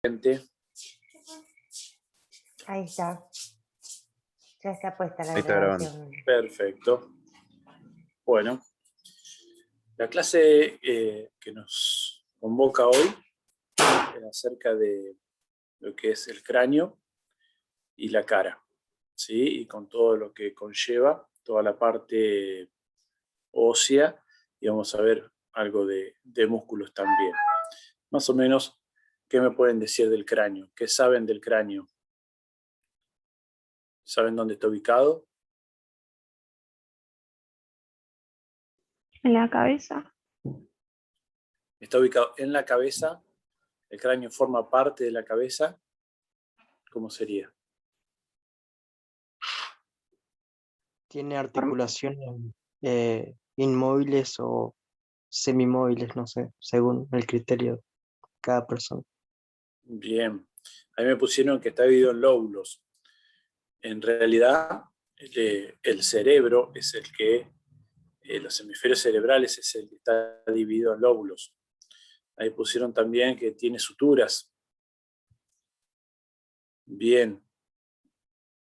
Gente. Ahí está. Ya está puesta la Ahí está grabando. grabación. Perfecto. Bueno, la clase que nos convoca hoy es acerca de lo que es el cráneo y la cara, ¿sí? Y con todo lo que conlleva, toda la parte ósea, y vamos a ver algo de músculos también. Más o menos, ¿qué me pueden decir del cráneo? ¿Qué saben del cráneo? ¿Saben dónde está ubicado? En la cabeza. Está ubicado en la cabeza. El cráneo forma parte de la cabeza. ¿Cómo sería? Tiene articulaciones inmóviles o semimóviles, no sé, según el criterio de cada persona. Bien. Ahí me pusieron que está dividido en lóbulos. En realidad, el cerebro es el que, los hemisferios cerebrales es el que está dividido en lóbulos. Ahí pusieron también que tiene suturas. Bien.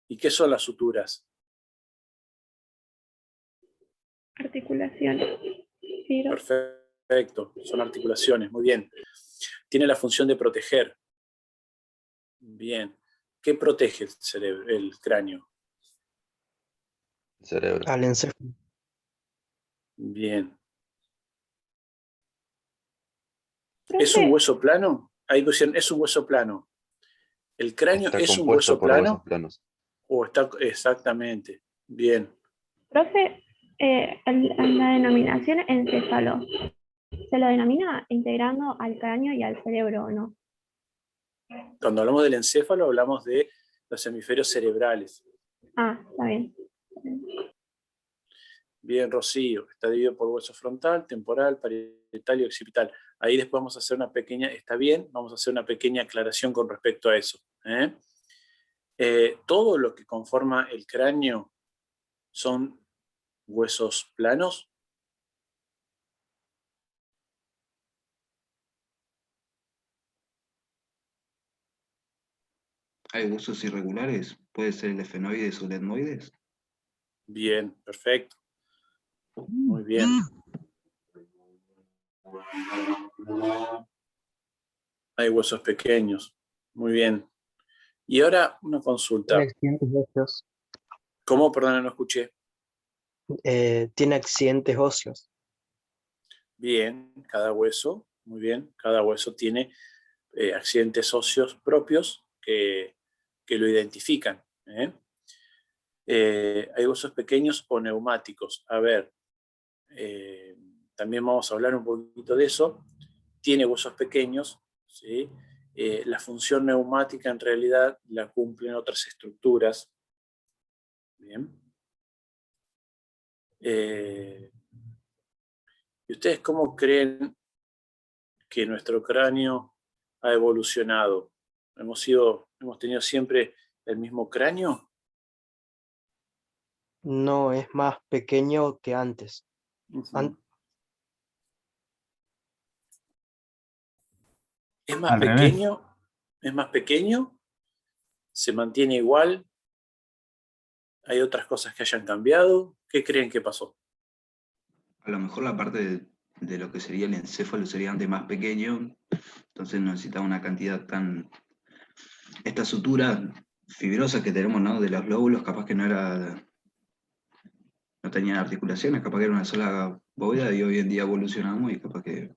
¿Y qué son las suturas? Articulaciones. Pero Perfecto. Son articulaciones. Muy bien. Tiene la función de proteger. Bien. ¿Qué protege el cerebro, el cráneo? El cerebro. Al encéfalo. Bien. profe, ¿Es un hueso plano? Ahí pusieron, es un hueso plano. ¿El cráneo Está es un compuesto hueso por huesos plano? planos. ¿O está exactamente? Bien. profe, la denominación encéfalo, ¿se lo denomina integrando al cráneo y al cerebro o no? Cuando hablamos del encéfalo, hablamos de los hemisferios cerebrales. Ah, está bien. Bien, Rocío. Está dividido por hueso frontal, temporal, parietal y occipital. Ahí después vamos a hacer una pequeña, está bien, vamos a hacer una pequeña aclaración con respecto a eso. Todo lo que conforma el cráneo son huesos planos. ¿Hay huesos irregulares? ¿Puede ser el efenoides o el etmoides? Bien, perfecto. Muy bien. Hay huesos pequeños. Muy bien. Y ahora una consulta. Tiene accidentes óseos. ¿Cómo? Perdón, no escuché. Tiene accidentes óseos. Bien, cada hueso, muy bien, cada hueso tiene accidentes óseos propios que lo identifican. Hay huesos pequeños o neumáticos. A ver, también vamos a hablar un poquito de eso. Tiene huesos pequeños, ¿sí? La función neumática en realidad la cumplen otras estructuras. Bien. ¿Y ustedes cómo creen que nuestro cráneo ha evolucionado? ¿Hemos tenido siempre el mismo cráneo? No, es más pequeño que antes. Uh-huh. ¿Es más Al revés. pequeño? ¿Es más pequeño? ¿Se mantiene igual? ¿Hay otras cosas que hayan cambiado? ¿Qué creen que pasó? A lo mejor la parte de lo que sería el encéfalo sería antes más pequeño, entonces no necesitaba una cantidad tan... Esta sutura fibrosa que tenemos, ¿no? De los lóbulos, capaz que no tenían articulaciones, capaz que era una sola bóveda y hoy en día evolucionamos y capaz que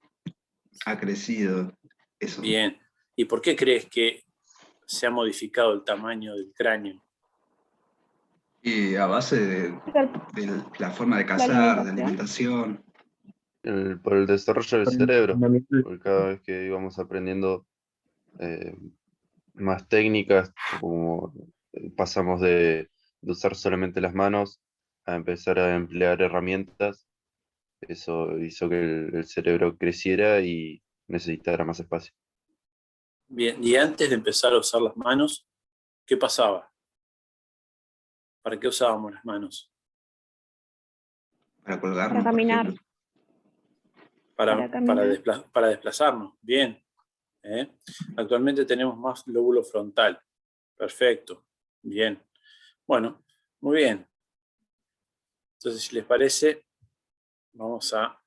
ha crecido eso. Bien. ¿Y por qué crees que se ha modificado el tamaño del cráneo? Y a base de la forma de cazar, de alimentación. Por el desarrollo del Por el cerebro. entrenamiento. Porque cada vez que íbamos aprendiendo más técnicas, como pasamos de usar solamente las manos a empezar a emplear herramientas, eso hizo que el cerebro creciera y necesitara más espacio. Bien. Y antes de empezar a usar las manos, ¿qué pasaba? ¿Para qué usábamos las manos? Para colgarnos, Para por caminar. ejemplo. Para Para caminar. desplazarnos. Bien. Actualmente tenemos más lóbulo frontal. Perfecto. Bien. Bueno, muy bien. Entonces, si les parece, vamos a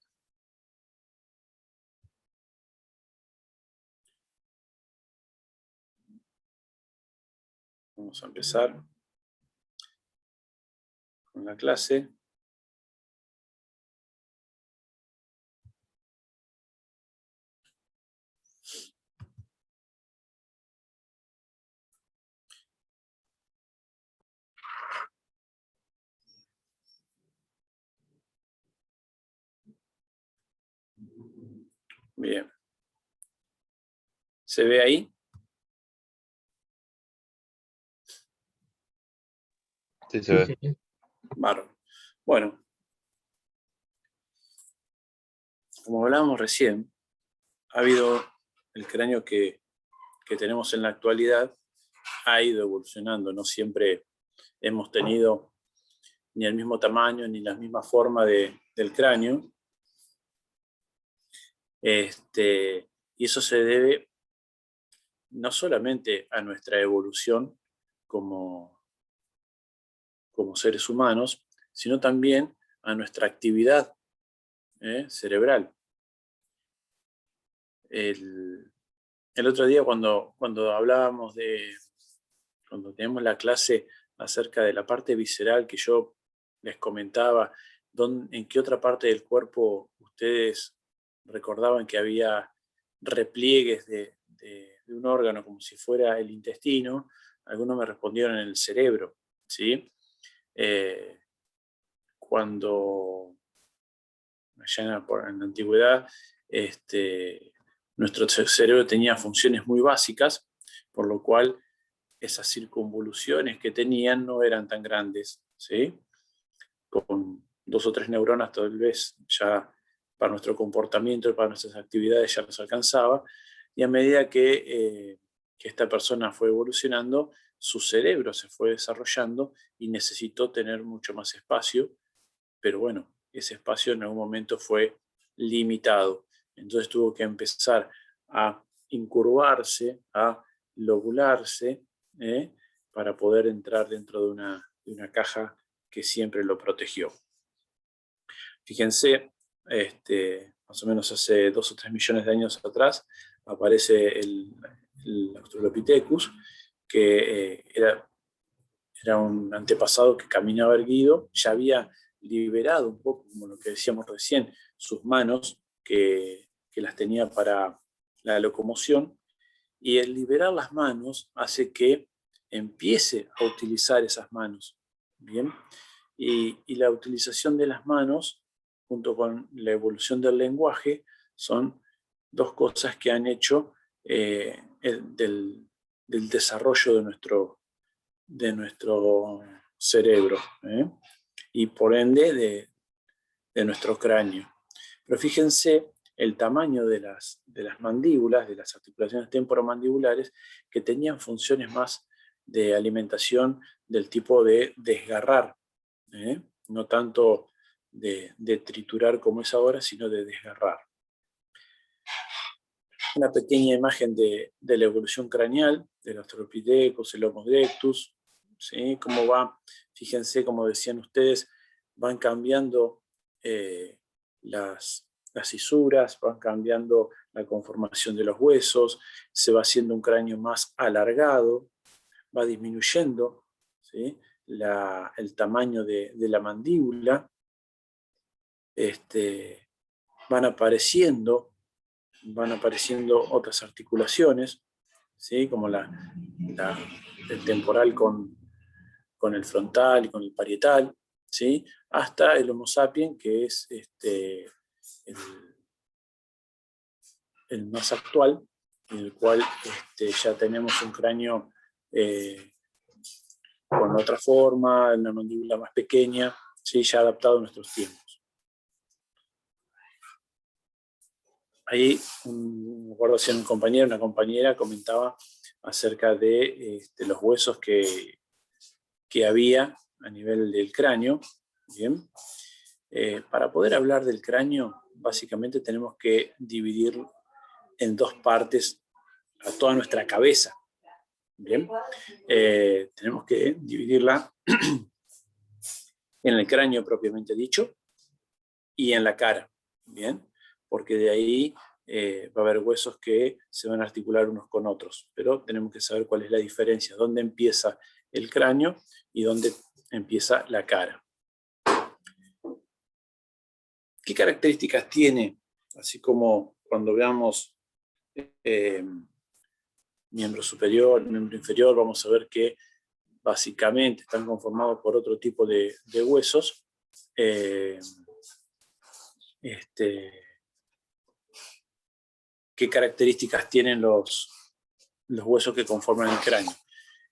empezar con la clase. Bien. ¿Se ve ahí? Sí, se ve. Bárbaro. Bueno, como hablábamos recién, ha habido el cráneo que tenemos en la actualidad, ha ido evolucionando. No siempre hemos tenido ni el mismo tamaño ni la misma forma del cráneo. Y eso se debe no solamente a nuestra evolución como seres humanos, sino también a nuestra actividad cerebral. El otro día cuando hablábamos cuando teníamos la clase acerca de la parte visceral, que yo les comentaba en qué otra parte del cuerpo ustedes recordaban que había repliegues de un órgano como si fuera el intestino, algunos me respondieron en el cerebro, ¿sí? Cuando allá en la antigüedad nuestro cerebro tenía funciones muy básicas, por lo cual esas circunvoluciones que tenían no eran tan grandes, ¿sí? Con 2 o 3 neuronas tal vez ya para nuestro comportamiento y para nuestras actividades ya nos alcanzaba, y a medida que esta persona fue evolucionando, su cerebro se fue desarrollando y necesitó tener mucho más espacio, pero bueno, ese espacio en algún momento fue limitado, entonces tuvo que empezar a incurvarse, a lobularse, para poder entrar dentro de una caja que siempre lo protegió. Fíjense, más o menos hace 2 o 3 millones de años atrás aparece el Australopithecus, que era un antepasado que caminaba erguido, ya había liberado un poco, como lo que decíamos recién, sus manos, que las tenía para la locomoción, y el liberar las manos hace que empiece a utilizar esas manos. ¿Bien? Y la utilización de las manos, junto con la evolución del lenguaje, son 2 cosas que han hecho del desarrollo de nuestro cerebro, y por ende de nuestro cráneo. Pero fíjense el tamaño de las mandíbulas, de las articulaciones temporomandibulares, que tenían funciones más de alimentación del tipo de desgarrar, no tanto de triturar como es ahora, sino de desgarrar. Una pequeña imagen de la evolución craneal del Australopithecus, el Homo erectus, ¿sí? Cómo va, fíjense, como decían ustedes, van cambiando las cisuras, van cambiando la conformación de los huesos, se va haciendo un cráneo más alargado, va disminuyendo, ¿sí? El tamaño de la mandíbula, van apareciendo otras articulaciones, ¿sí? Como el temporal con el frontal y con el parietal, ¿sí? Hasta el Homo sapiens, que es el más actual, en el cual ya tenemos un cráneo con otra forma, una mandíbula más pequeña, ¿sí? Ya adaptado a nuestros tiempos. Ahí, me acuerdo si un compañero, una compañera comentaba acerca de los huesos que había a nivel del cráneo. Bien. Para poder hablar del cráneo, básicamente tenemos que dividir en 2 partes a toda nuestra cabeza. Bien, tenemos que dividirla en el cráneo propiamente dicho y en la cara, bien, porque de ahí va a haber huesos que se van a articular unos con otros, pero tenemos que saber cuál es la diferencia, dónde empieza el cráneo y dónde empieza la cara. ¿Qué características tiene? Así como cuando veamos miembro superior, miembro inferior, vamos a ver que básicamente están conformados por otro tipo de huesos. ¿Qué características tienen los huesos que conforman el cráneo?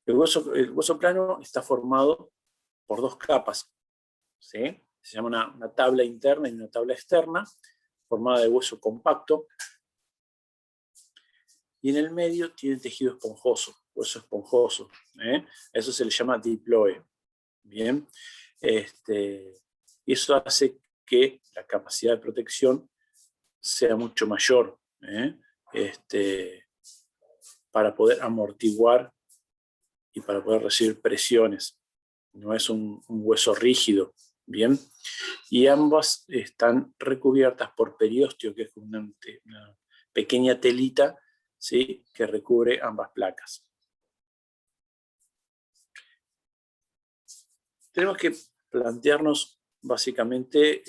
El hueso plano está formado por dos capas, ¿sí? Se llama una tabla interna y una tabla externa, formada de hueso compacto, y en el medio tiene tejido esponjoso, hueso esponjoso, ¿eh? Eso se le llama diploe. Bien, y eso hace que la capacidad de protección sea mucho mayor, para poder amortiguar y para poder recibir presiones. No es un hueso rígido, bien, y ambas están recubiertas por periósteo, que es una pequeña telita, ¿sí?, que recubre ambas placas. Tenemos que plantearnos básicamente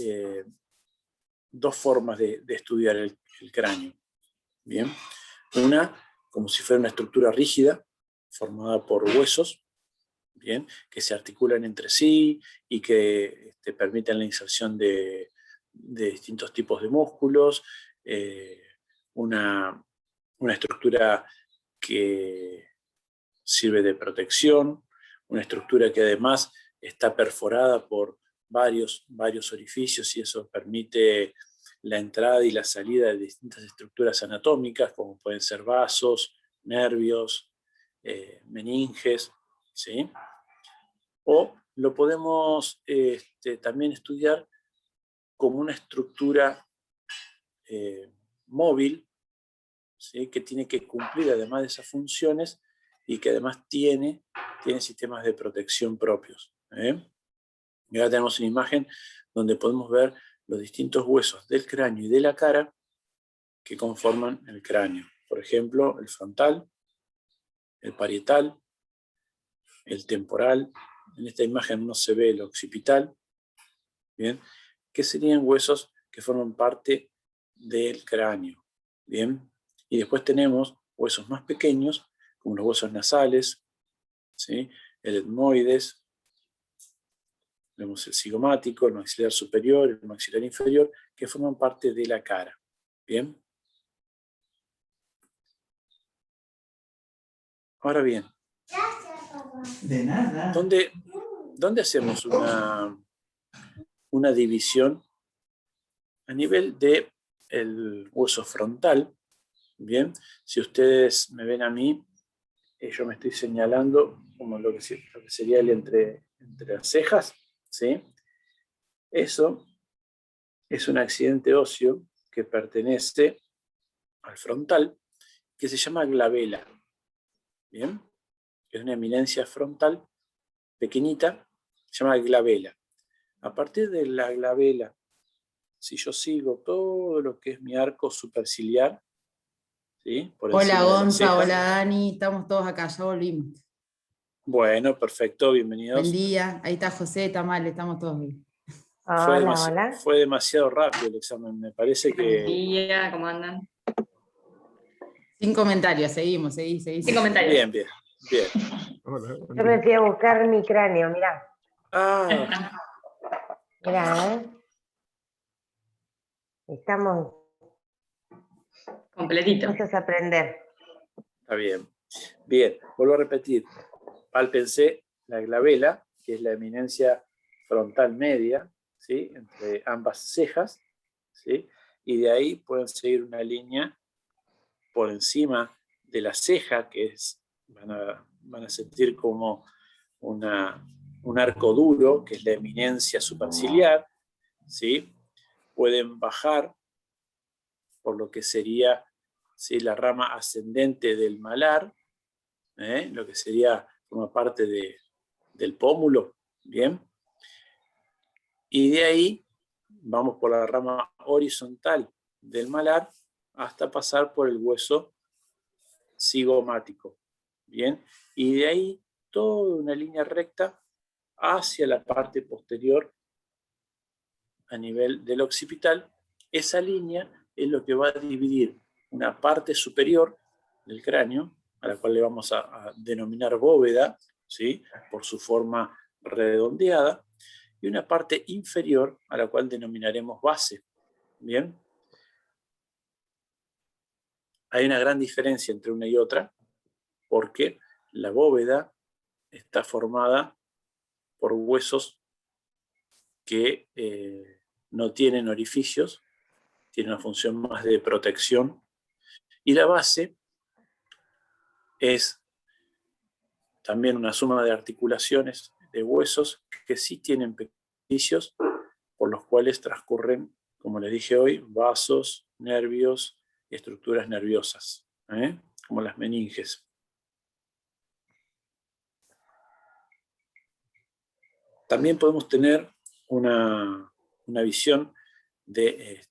dos formas de estudiar el cráneo. Bien, una como si fuera una estructura rígida formada por huesos, bien, que se articulan entre sí y que permiten la inserción de distintos tipos de músculos, una estructura que sirve de protección, una estructura que además está perforada por varios orificios y eso permite la entrada y la salida de distintas estructuras anatómicas, como pueden ser vasos, nervios, meninges, ¿sí? O lo podemos también estudiar como una estructura móvil, ¿sí?, que tiene que cumplir además de esas funciones y que además tiene sistemas de protección propios. Y ahora tenemos una imagen donde podemos ver los distintos huesos del cráneo y de la cara que conforman el cráneo. Por ejemplo, el frontal, el parietal, el temporal. En esta imagen no se ve el occipital, ¿bien?, que serían huesos que forman parte del cráneo, ¿bien? Y después tenemos huesos más pequeños, como los huesos nasales, ¿sí?, el etmoides, tenemos el cigomático, el maxilar superior, el maxilar inferior, que forman parte de la cara, ¿bien? Ahora bien, de nada. ¿Dónde hacemos una división a nivel del hueso frontal? Bien, si ustedes me ven a mí, yo me estoy señalando como lo que sería el entre las cejas, ¿sí? Eso es un accidente óseo que pertenece al frontal, que se llama glabela, ¿bien? Es una eminencia frontal pequeñita, se llama glabela. A partir de la glabela, si yo sigo todo lo que es mi arco superciliar, ¿sí?, por Hola encima de la Gonza, ceja. hola Dani, estamos todos acá, ya volvimos. Bueno, perfecto, bienvenidos. Buen día, ahí está José, está mal, estamos todos bien. Hola. Fue demasiado rápido el examen, me parece que... Buen día, ¿cómo andan? Sin comentarios, seguimos. Sin comentarios. Bien. Yo me fui a buscar mi cráneo, mirá. Ah, Mirá, Estamos Completito. muchos a aprender. está bien. Bien, vuelvo a repetir. Pálpense la glabela, que es la eminencia frontal media, ¿sí?, entre ambas cejas, ¿sí?, y de ahí pueden seguir una línea por encima de la ceja, que van a sentir como un arco duro, que es la eminencia superciliar, ¿sí? Pueden bajar por lo que sería ¿sí? La rama ascendente del malar, lo que forma parte del pómulo, ¿bien? Y de ahí vamos por la rama horizontal del malar hasta pasar por el hueso cigomático, ¿bien? Y de ahí toda una línea recta hacia la parte posterior a nivel del occipital. Esa línea es lo que va a dividir una parte superior del cráneo, a la cual le vamos a denominar bóveda, ¿sí? Por su forma redondeada, y una parte inferior a la cual denominaremos base. ¿Bien? Hay una gran diferencia entre una y otra, porque la bóveda está formada por huesos que no tienen orificios, tiene una función más de protección, y la base es también una suma de articulaciones de huesos que sí tienen orificios, por los cuales transcurren, como les dije hoy, vasos, nervios y estructuras nerviosas, como las meninges. También podemos tener una visión de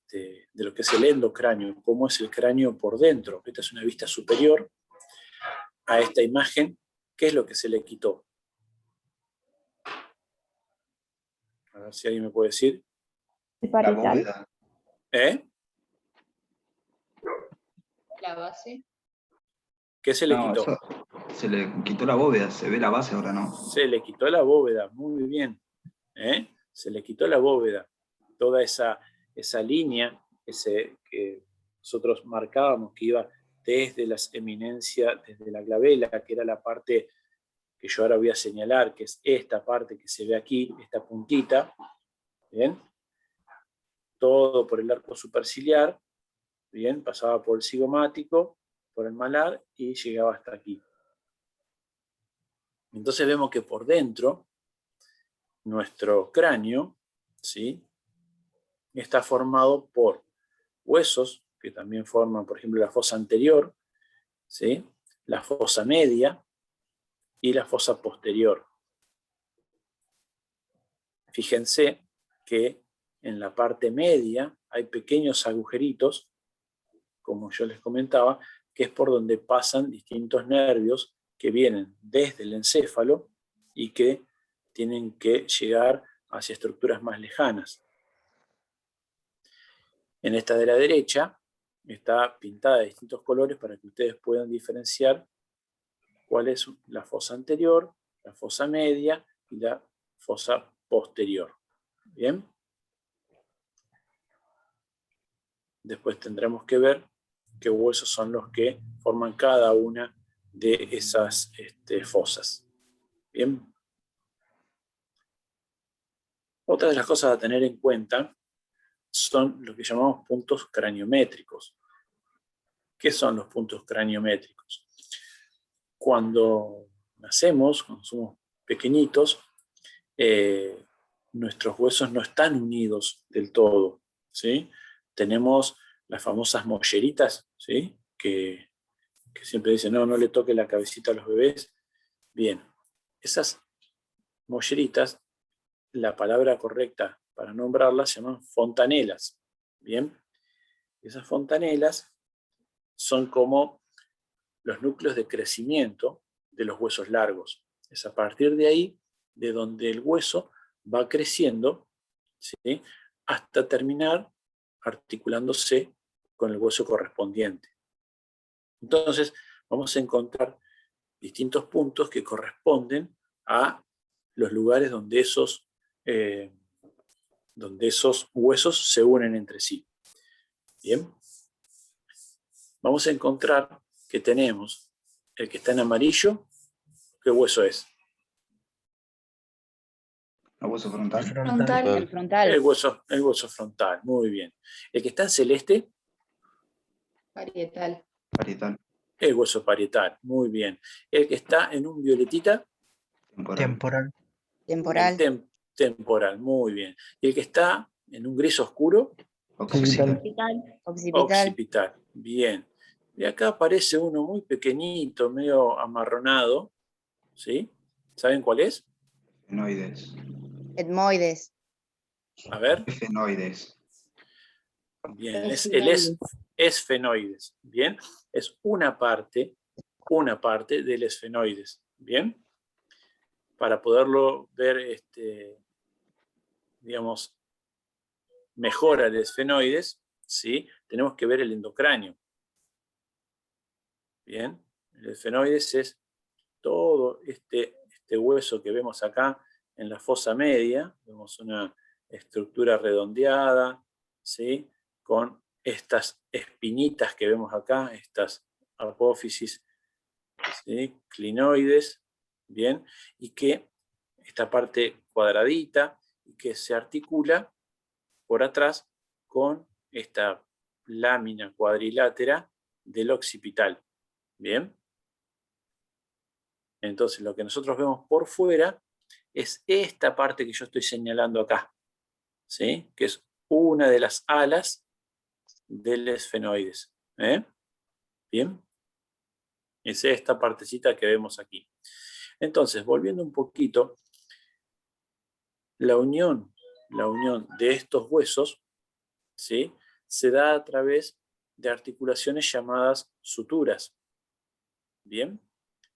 lo que es el endocráneo, cómo es el cráneo por dentro. Esta es una vista superior a esta imagen. ¿Qué es lo que se le quitó? A ver si alguien me puede decir. El parietal. La base. ¿Qué se le quitó? Se le quitó la bóveda, se ve la base ahora, ¿no? Se le quitó la bóveda, muy bien. Se le quitó la bóveda. Toda esa línea que nosotros marcábamos, que iba desde las eminencias, desde la glabela, que era la parte que yo ahora voy a señalar, que es esta parte que se ve aquí, esta puntita, ¿bien? Todo por el arco superciliar, ¿bien? Pasaba por el cigomático, por el malar y llegaba hasta aquí. Entonces vemos que por dentro, nuestro cráneo, ¿sí? Está formado por huesos, que también forman, por ejemplo, la fosa anterior, ¿sí? La fosa media y la fosa posterior. Fíjense que en la parte media hay pequeños agujeritos, como yo les comentaba, que es por donde pasan distintos nervios que vienen desde el encéfalo y que tienen que llegar hacia estructuras más lejanas. En esta de la derecha está pintada de distintos colores para que ustedes puedan diferenciar cuál es la fosa anterior, la fosa media y la fosa posterior. ¿Bien? Después tendremos que ver qué huesos son los que forman cada una de esas fosas. ¿Bien? Otra de las cosas a tener en cuenta son lo que llamamos puntos craniométricos. ¿Qué son los puntos craniométricos? Cuando nacemos, cuando somos pequeñitos, nuestros huesos no están unidos del todo, ¿sí? Tenemos las famosas molleritas, ¿sí? Que siempre dicen, no le toque la cabecita a los bebés. Bien, esas molleritas, la palabra correcta para nombrarlas se llaman fontanelas. Bien, esas fontanelas son como los núcleos de crecimiento de los huesos largos. Es a partir de ahí de donde el hueso va creciendo, ¿sí? Hasta terminar articulándose con el hueso correspondiente. Entonces vamos a encontrar distintos puntos que corresponden a los lugares donde esos huesos se unen entre sí. Bien. Vamos a encontrar que tenemos el que está en amarillo. ¿Qué hueso es? El hueso frontal. El frontal. El hueso frontal, muy bien. El que está en celeste. Parietal. Parietal. El hueso parietal, muy bien. El que está en un violetita. Temporal. Temporal, muy bien. Y el que está en un gris oscuro. Occipital. Occipital, bien. Y acá aparece uno muy pequeñito, medio amarronado, ¿sí? ¿Saben cuál es? Efenoides. Etmoides. A ver. Efenoides. Bien, es el esfenoides. Bien, es una parte del esfenoides. Bien, para poderlo ver, digamos, mejor al esfenoides, ¿sí? Tenemos que ver el endocráneo. Bien, el esfenoides es todo este hueso que vemos acá en la fosa media. Vemos una estructura redondeada, ¿sí? Con estas espinitas que vemos acá, estas apófisis, ¿sí? Clinoides, ¿bien? Y que esta parte cuadradita y que se articula por atrás con esta lámina cuadrilátera del occipital, ¿bien? Entonces lo que nosotros vemos por fuera es esta parte que yo estoy señalando acá, ¿sí? Que es una de las alas del esfenoides. Bien, es esta partecita que vemos aquí. Entonces, volviendo un poquito, la unión de estos huesos, ¿sí? Se da a través de articulaciones llamadas suturas. Bien,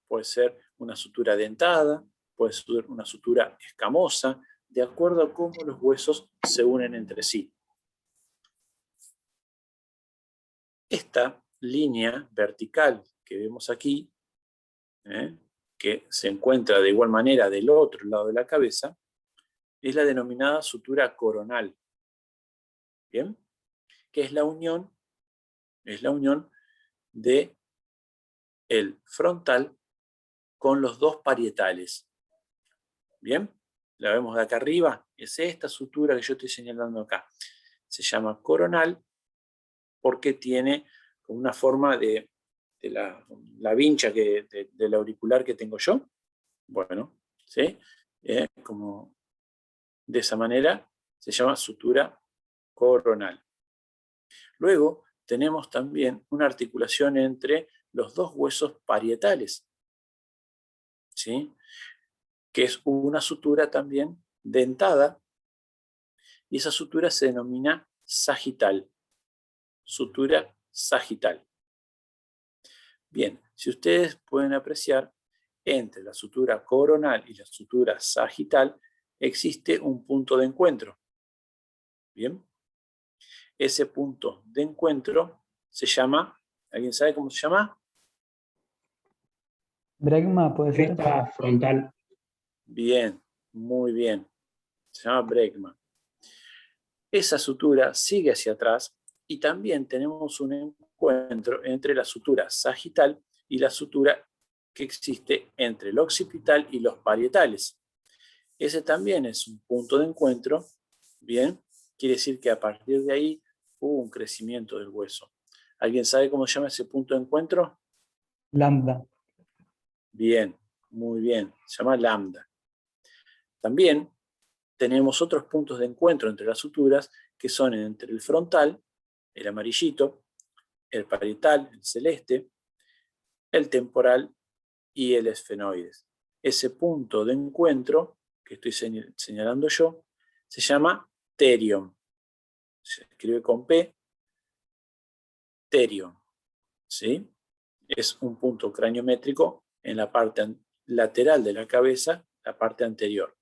puede ser una sutura dentada, puede ser una sutura escamosa, de acuerdo a cómo los huesos se unen entre sí. Esta línea vertical que vemos aquí, que se encuentra de igual manera del otro lado de la cabeza, es la denominada sutura coronal. ¿Bien? Que es la unión de el frontal con los dos parietales. ¿Bien? La vemos de acá arriba, es esta sutura que yo estoy señalando acá. Se llama coronal porque tiene una forma de la vincha del auricular que tengo yo. Bueno, ¿sí? Como de esa manera se llama sutura coronal. Luego tenemos también una articulación entre los dos huesos parietales, ¿sí? Que es una sutura también dentada, y esa sutura se denomina sagital. Sutura sagital. Bien, si ustedes pueden apreciar, entre la sutura coronal y la sutura sagital existe un punto de encuentro. Bien, ese punto de encuentro se llama, ¿alguien sabe cómo se llama? Bregma, puede ser. Cresta frontal. Bien, muy bien. Se llama bregma. Esa sutura sigue hacia atrás y también tenemos un encuentro entre la sutura sagital y la sutura que existe entre el occipital y los parietales. Ese también es un punto de encuentro. Bien, quiere decir que a partir de ahí hubo un crecimiento del hueso. ¿Alguien sabe cómo se llama ese punto de encuentro? Lambda. Bien, muy bien. Se llama lambda. También tenemos otros puntos de encuentro entre las suturas que son entre el frontal, el amarillito, el parietal, el celeste, el temporal y el esfenoides. Ese punto de encuentro que estoy señalando yo se llama terion. Se escribe con P, terion. ¿Sí? Es un punto craniométrico en la parte lateral de la cabeza, la parte anterior.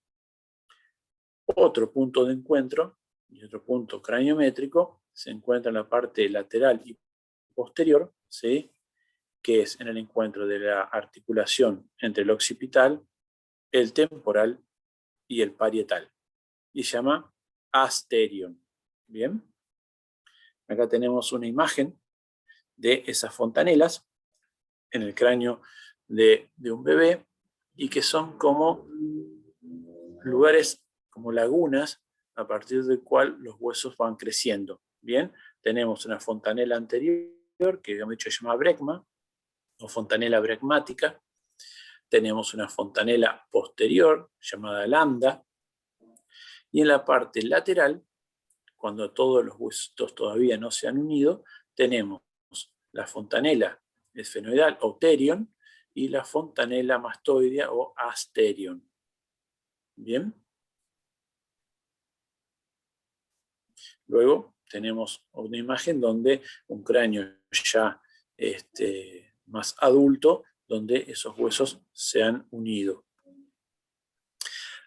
Otro punto de encuentro y otro punto craniométrico se encuentra en la parte lateral y posterior, ¿sí? Que es en el encuentro de la articulación entre el occipital, el temporal y el parietal. Y se llama asterion. Bien. Acá tenemos una imagen de esas fontanelas en el cráneo de un bebé y que son como lugares, como lagunas, a partir del cual los huesos van creciendo. Bien, tenemos una fontanela anterior, que habíamos dicho se llama bregma, o fontanela bregmática. Tenemos una fontanela posterior, llamada lambda. Y en la parte lateral, cuando todos los huesos todavía no se han unido, tenemos la fontanela esfenoidal o pterion y la fontanela mastoidea o asterion. ¿Bien? Luego tenemos una imagen donde un cráneo ya más adulto, donde esos huesos se han unido.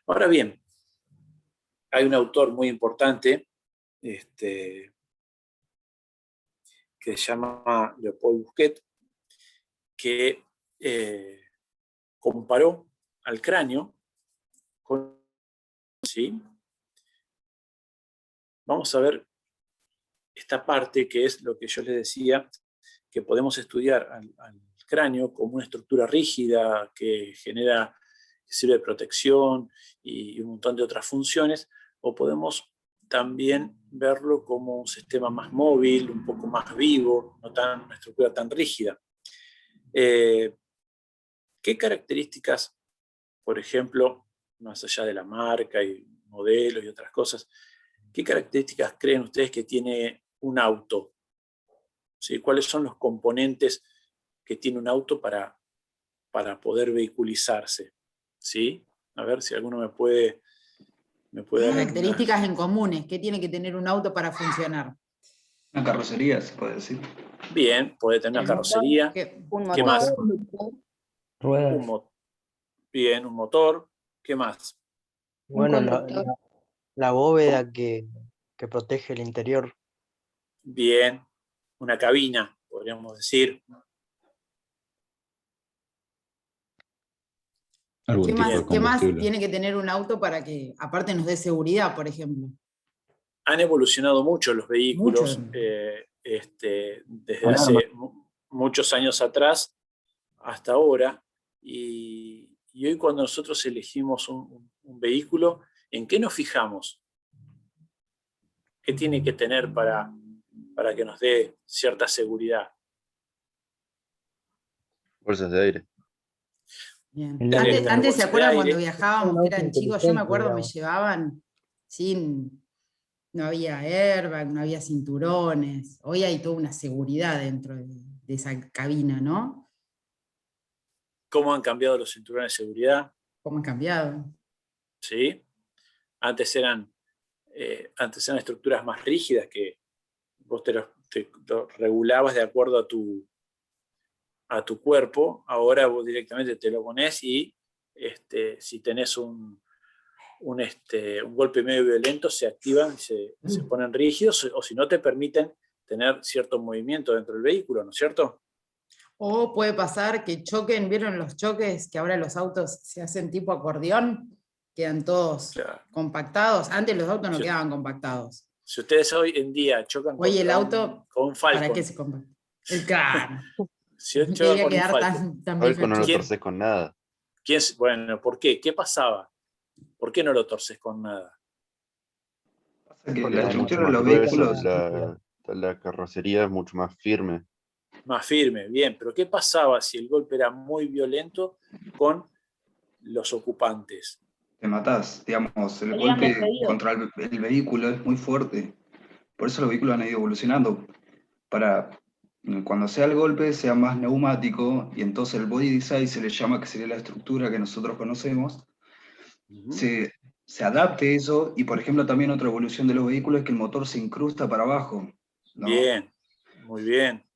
Ahora bien, hay un autor muy importante que se llama Leopold Busquet, que comparó al cráneo con... ¿sí? Vamos a ver esta parte que es lo que yo les decía, que podemos estudiar al cráneo como una estructura rígida que genera, que sirve de protección y un montón de otras funciones, o podemos también verlo como un sistema más móvil, un poco más vivo, no una estructura tan rígida. ¿Qué características, por ejemplo, más allá de la marca y modelos y otras cosas, qué características creen ustedes que tiene un auto? ¿Sí? ¿Cuáles son los componentes que tiene un auto para poder vehiculizarse? ¿Sí? A ver si alguno me puede dar Características en comunes. ¿Qué tiene que tener un auto para funcionar? Una carrocería, se puede decir. Bien, puede tener una carrocería. ¿Qué? ¿Qué más? Ruedas. Bien, un motor. ¿Qué más? Bueno, la bóveda que protege el interior. Bien, una cabina, podríamos decir. ¿Qué más tiene que tener un auto para que, aparte, nos dé seguridad, por ejemplo? Han evolucionado mucho los vehículos desde hace muchos años atrás hasta ahora. Y hoy cuando nosotros elegimos un vehículo, ¿en qué nos fijamos? ¿Qué tiene que tener para que nos dé cierta seguridad? Bolsas de aire. Bien. Antes Antes ¿se acuerdan cuando aire. viajábamos, que eran chicos? Yo me acuerdo, me llevaban no había airbag, no había cinturones. Hoy hay toda una seguridad dentro de esa cabina, ¿no? ¿Cómo han cambiado los cinturones de seguridad? ¿Cómo han cambiado? ¿Sí? Antes eran estructuras más rígidas que vos te lo regulabas de acuerdo a tu cuerpo. Ahora vos directamente te lo pones y si tenés un golpe medio violento, se activan, se ponen rígidos, o si no te permiten tener cierto movimiento dentro del vehículo, ¿no es cierto? O puede pasar que choquen, ¿vieron los choques? Que ahora los autos se hacen tipo acordeón, quedan todos compactados. Antes los autos no quedaban compactados. Si ustedes hoy en día chocan hoy el auto, con un Falcon. ¿para qué se compacta? El carro. Si yo chocan con un Falcon. Falcon no lo torces con nada. Bueno, ¿por qué? ¿Qué pasaba? ¿Por qué no lo torces con nada? Porque la estructura de los vehículos... La carrocería es mucho más firme. Más firme, bien. Pero ¿qué pasaba si el golpe era muy violento con los ocupantes? Te matás, digamos, el golpe contra el vehículo es muy fuerte. Por eso los vehículos han ido evolucionando. Para cuando sea el golpe sea más neumático, y entonces el body design se le llama, que sería la estructura que nosotros conocemos, se adapte eso. Y por ejemplo también otra evolución de los vehículos es que el motor se incrusta para abajo, ¿no? Bien, muy bien.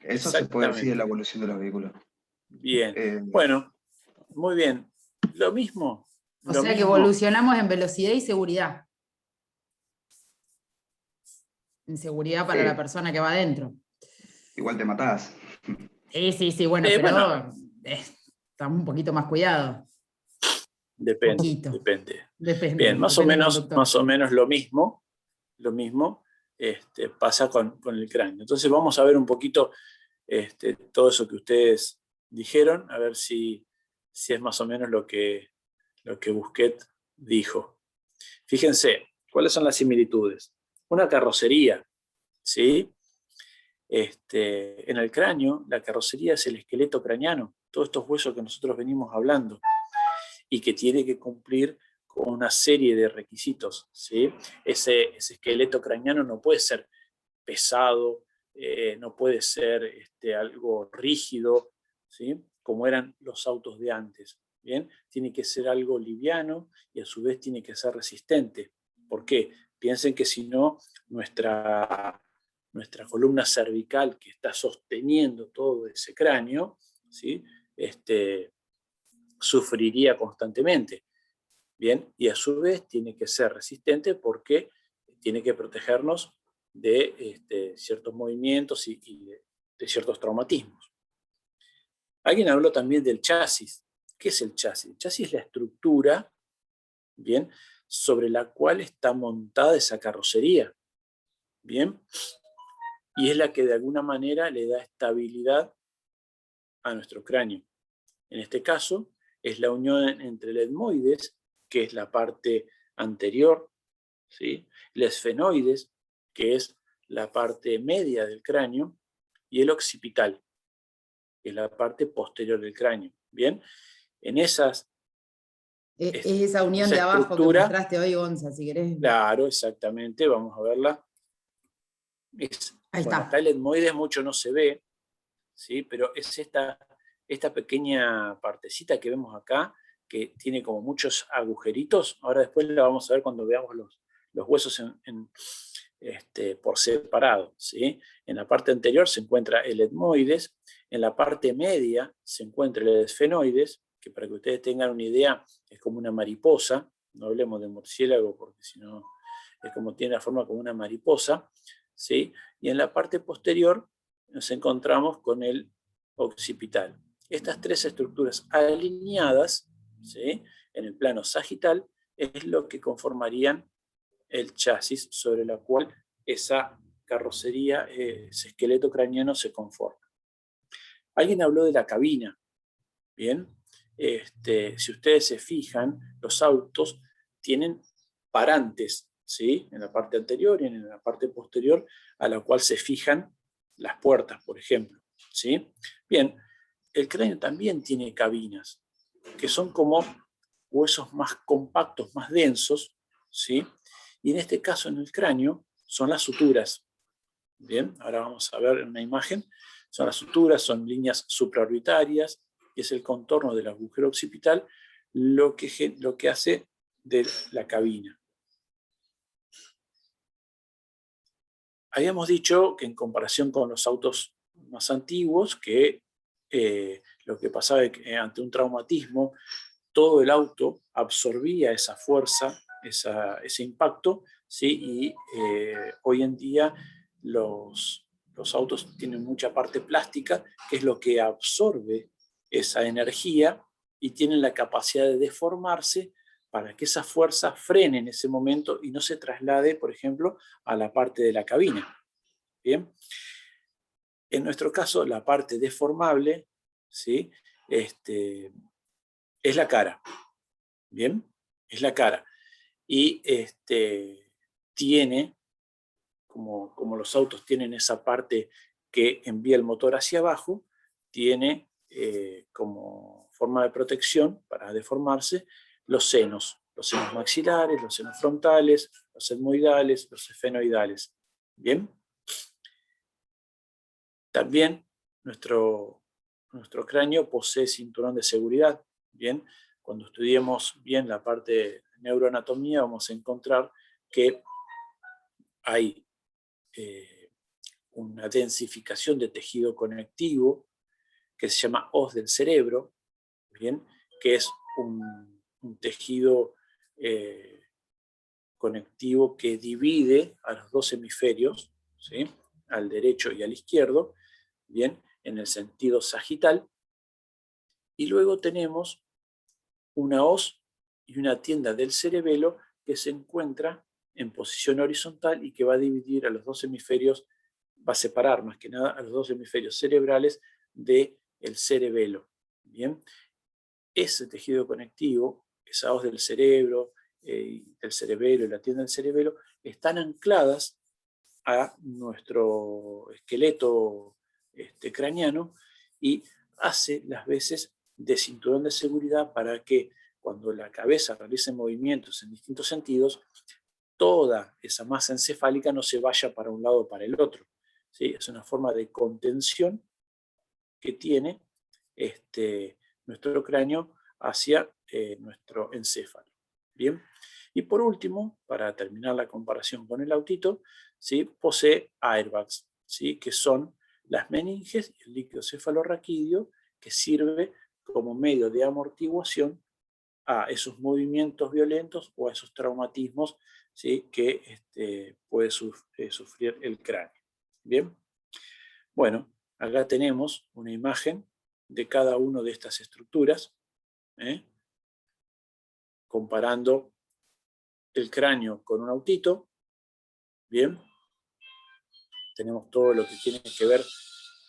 Eso se puede decir de la evolución de los vehículos. Bien, bueno, muy bien. Lo mismo. O sea que evolucionamos en velocidad y seguridad. En seguridad para la persona que va adentro. Igual te matás. Sí, bueno, pero estamos un poquito más cuidados. Depende. Bien, más o menos lo mismo pasa con el cráneo. Entonces vamos a ver un poquito todo eso que ustedes dijeron, a ver si es más o menos lo que Busquet dijo. Fíjense, ¿cuáles son las similitudes? Una carrocería, ¿sí? En el cráneo, la carrocería es el esqueleto craneano, todos estos huesos que nosotros venimos hablando, y que tiene que cumplir con una serie de requisitos, ¿sí? Ese esqueleto craneano no puede ser pesado, no puede ser algo rígido, ¿sí? Como eran los autos de antes. ¿Bien? Tiene que ser algo liviano y a su vez tiene que ser resistente. ¿Por qué? Piensen que si no, nuestra columna cervical que está sosteniendo todo ese cráneo, ¿sí? Sufriría constantemente. Bien, y a su vez tiene que ser resistente porque tiene que protegernos de ciertos movimientos y de ciertos traumatismos. Alguien habló también del chasis. ¿Qué es el chasis? El chasis es la estructura, bien, sobre la cual está montada esa carrocería, bien, y es la que de alguna manera le da estabilidad a nuestro cráneo. En este caso, es la unión entre el etmoides, que es la parte anterior, ¿sí? El esfenoides, que es la parte media del cráneo, y el occipital, que es la parte posterior del cráneo. Bien, en esas... Es esa unión de abajo que mostraste hoy, Gonza, si querés. Claro, exactamente, vamos a verla. Ahí está. Acá el etmoides mucho no se ve, ¿sí? Pero es esta pequeña partecita que vemos acá, que tiene como muchos agujeritos. Ahora después la vamos a ver cuando veamos los huesos por separado, ¿sí? En la parte anterior se encuentra el etmoides, en la parte media se encuentra el esfenoides, que para que ustedes tengan una idea es como una mariposa, no hablemos de murciélago porque si no es como tiene la forma como una mariposa, ¿sí? Y en la parte posterior nos encontramos con el occipital. Estas tres estructuras alineadas, ¿sí? En el plano sagital es lo que conformarían el chasis sobre la cual esa carrocería, ese esqueleto craneano se conforma. Alguien habló de la cabina, ¿bien? Si ustedes se fijan, los autos tienen parantes, ¿sí? En la parte anterior y en la parte posterior, a la cual se fijan las puertas, por ejemplo, ¿sí? Bien, el cráneo también tiene cabinas, que son como huesos más compactos, más densos, ¿sí? Y en este caso, en el cráneo, son las suturas. Bien, ahora vamos a ver una imagen. Son las suturas, son líneas supraorbitarias, que es el contorno del agujero occipital, lo que hace de la cabina. Habíamos dicho que en comparación con los autos más antiguos, que lo que pasaba es que ante un traumatismo, todo el auto absorbía esa fuerza, ese impacto, ¿sí? Y hoy en día los autos tienen mucha parte plástica, que es lo que absorbe esa energía y tienen la capacidad de deformarse para que esa fuerza frene en ese momento y no se traslade, por ejemplo, a la parte de la cabina. ¿Bien? En nuestro caso, la parte deformable, ¿sí? Es la cara. ¿Bien? Es la cara. Y tiene, como los autos tienen esa parte que envía el motor hacia abajo, tiene como forma de protección para deformarse los senos maxilares, los senos frontales, los etmoidales, los esfenoidales. ¿Bien? También nuestro cráneo posee cinturón de seguridad. Bien, cuando estudiemos bien la parte de neuroanatomía vamos a encontrar que hay una densificación de tejido conectivo que se llama hoz del cerebro, ¿bien? Que es un tejido conectivo que divide a los dos hemisferios, ¿sí? Al derecho y al izquierdo, ¿bien? En el sentido sagital. Y luego tenemos una hoz y una tienda del cerebelo que se encuentra en posición horizontal y que va a dividir a los dos hemisferios, va a separar más que nada a los dos hemisferios cerebrales del cerebelo. ¿Bien? Ese tejido conectivo, esa hoz del cerebro, el cerebelo y la tienda del cerebelo, están ancladas a nuestro esqueleto craneano y hace las veces de cinturón de seguridad para que cuando la cabeza realice movimientos en distintos sentidos, toda esa masa encefálica no se vaya para un lado o para el otro, ¿sí? Es una forma de contención que tiene nuestro cráneo hacia nuestro encéfalo. Bien. Y por último, para terminar la comparación con el autito, ¿sí? Posee airbags, ¿sí? Que son las meninges y el líquido cefalorraquídeo, que sirve como medio de amortiguación a esos movimientos violentos o a esos traumatismos, ¿sí? Que puede sufrir el cráneo. Bien. Bueno, acá tenemos una imagen de cada una de estas estructuras, comparando el cráneo con un autito. Bien. Tenemos todo lo que tiene que ver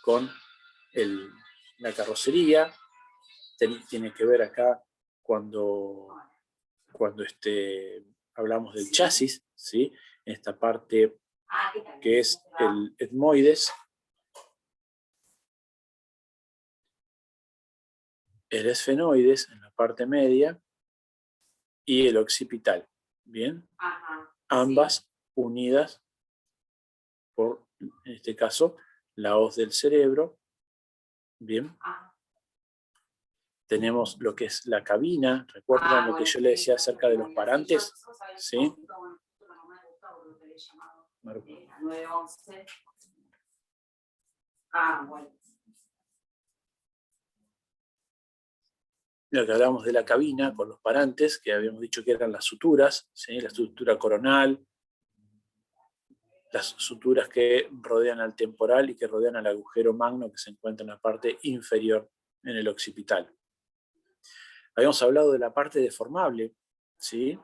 con la carrocería. Tiene que ver acá cuando hablamos del chasis, ¿sí? Esta parte que es el etmoides, el esfenoides en la parte media y el occipital. Bien. Ambas unidas por, en este caso, la hoz del cerebro. Bien. Tenemos lo que es la cabina. ¿Recuerdan lo que yo le decía acerca de los parantes? ¿Sí? Lo que hablamos de la cabina con los parantes, que habíamos dicho que eran las suturas, ¿sí? La sutura coronal, las suturas que rodean al temporal y que rodean al agujero magno que se encuentra en la parte inferior en el occipital. Habíamos hablado de la parte deformable, ¿sí?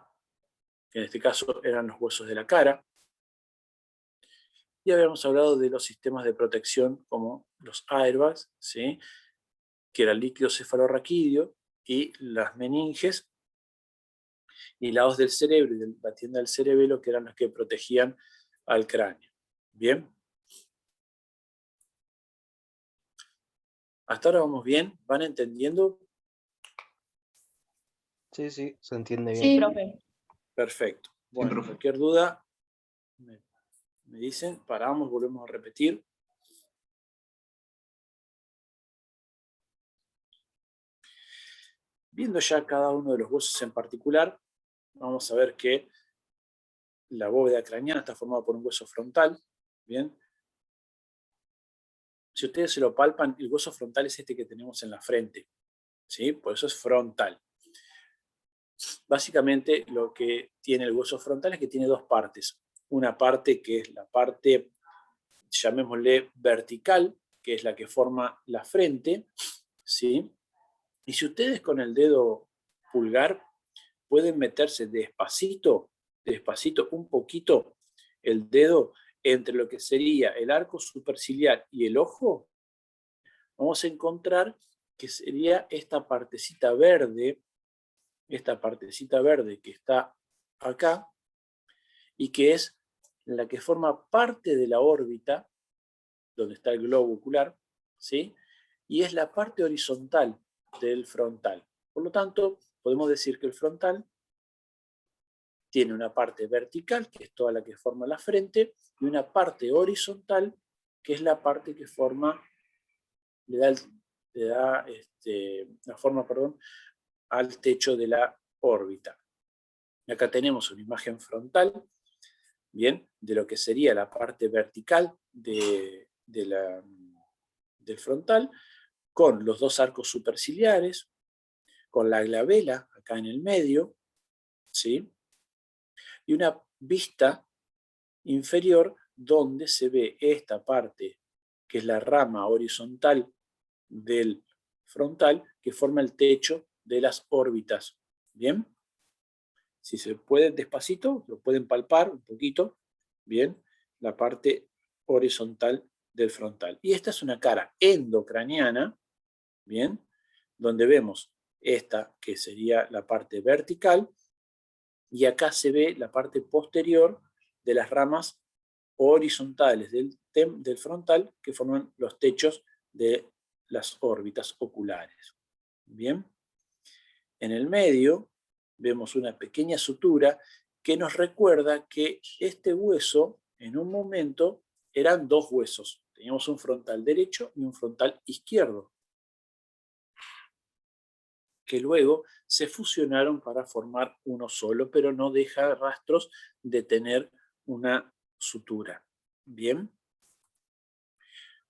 Que en este caso eran los huesos de la cara. Y habíamos hablado de los sistemas de protección como los airbags, ¿sí? Que era el líquido cefalorraquídeo y las meninges y la hoz del cerebro y la tienda del cerebelo, que eran las que protegían al cráneo. ¿Bien? ¿Hasta ahora vamos bien? ¿Van entendiendo? Sí, sí, se entiende bien. Sí, profe. Perfecto. Bueno, profe. cualquier duda me dicen, paramos, volvemos a repetir. Viendo ya cada uno de los huesos en particular, vamos a ver que la bóveda craneana está formada por un hueso frontal. Bien. Si ustedes se lo palpan, el hueso frontal es este que tenemos en la frente, ¿sí? Por eso es frontal. Básicamente lo que tiene el hueso frontal es que tiene dos partes. Una parte que es la parte, llamémosle vertical, que es la que forma la frente, ¿sí? Y si ustedes con el dedo pulgar pueden meterse despacito, un poquito, el dedo entre lo que sería el arco superciliar y el ojo, vamos a encontrar que sería esta partecita verde que está acá, y que es la que forma parte de la órbita, donde está el globo ocular, ¿sí? Y es la parte horizontal del frontal. Por lo tanto, podemos decir que el frontal tiene una parte vertical, que es toda la que forma la frente, y una parte horizontal, que es la parte que forma, le da la forma, al techo de la órbita. Acá tenemos una imagen frontal, bien, de lo que sería la parte vertical del frontal, con los dos arcos superciliares, con la glabela acá en el medio, ¿sí? Y una vista inferior donde se ve esta parte, que es la rama horizontal del frontal, que forma el techo de las órbitas. ¿Bien? Si se puede despacito, lo pueden palpar un poquito, bien, la parte horizontal del frontal. Y esta es una cara endocraniana, bien, donde vemos esta que sería la parte vertical, y acá se ve la parte posterior de las ramas horizontales del frontal que forman los techos de las órbitas oculares. Bien, en el medio vemos una pequeña sutura que nos recuerda que este hueso en un momento eran dos huesos. Teníamos un frontal derecho y un frontal izquierdo, que luego se fusionaron para formar uno solo, pero no deja rastros de tener una sutura. Bien.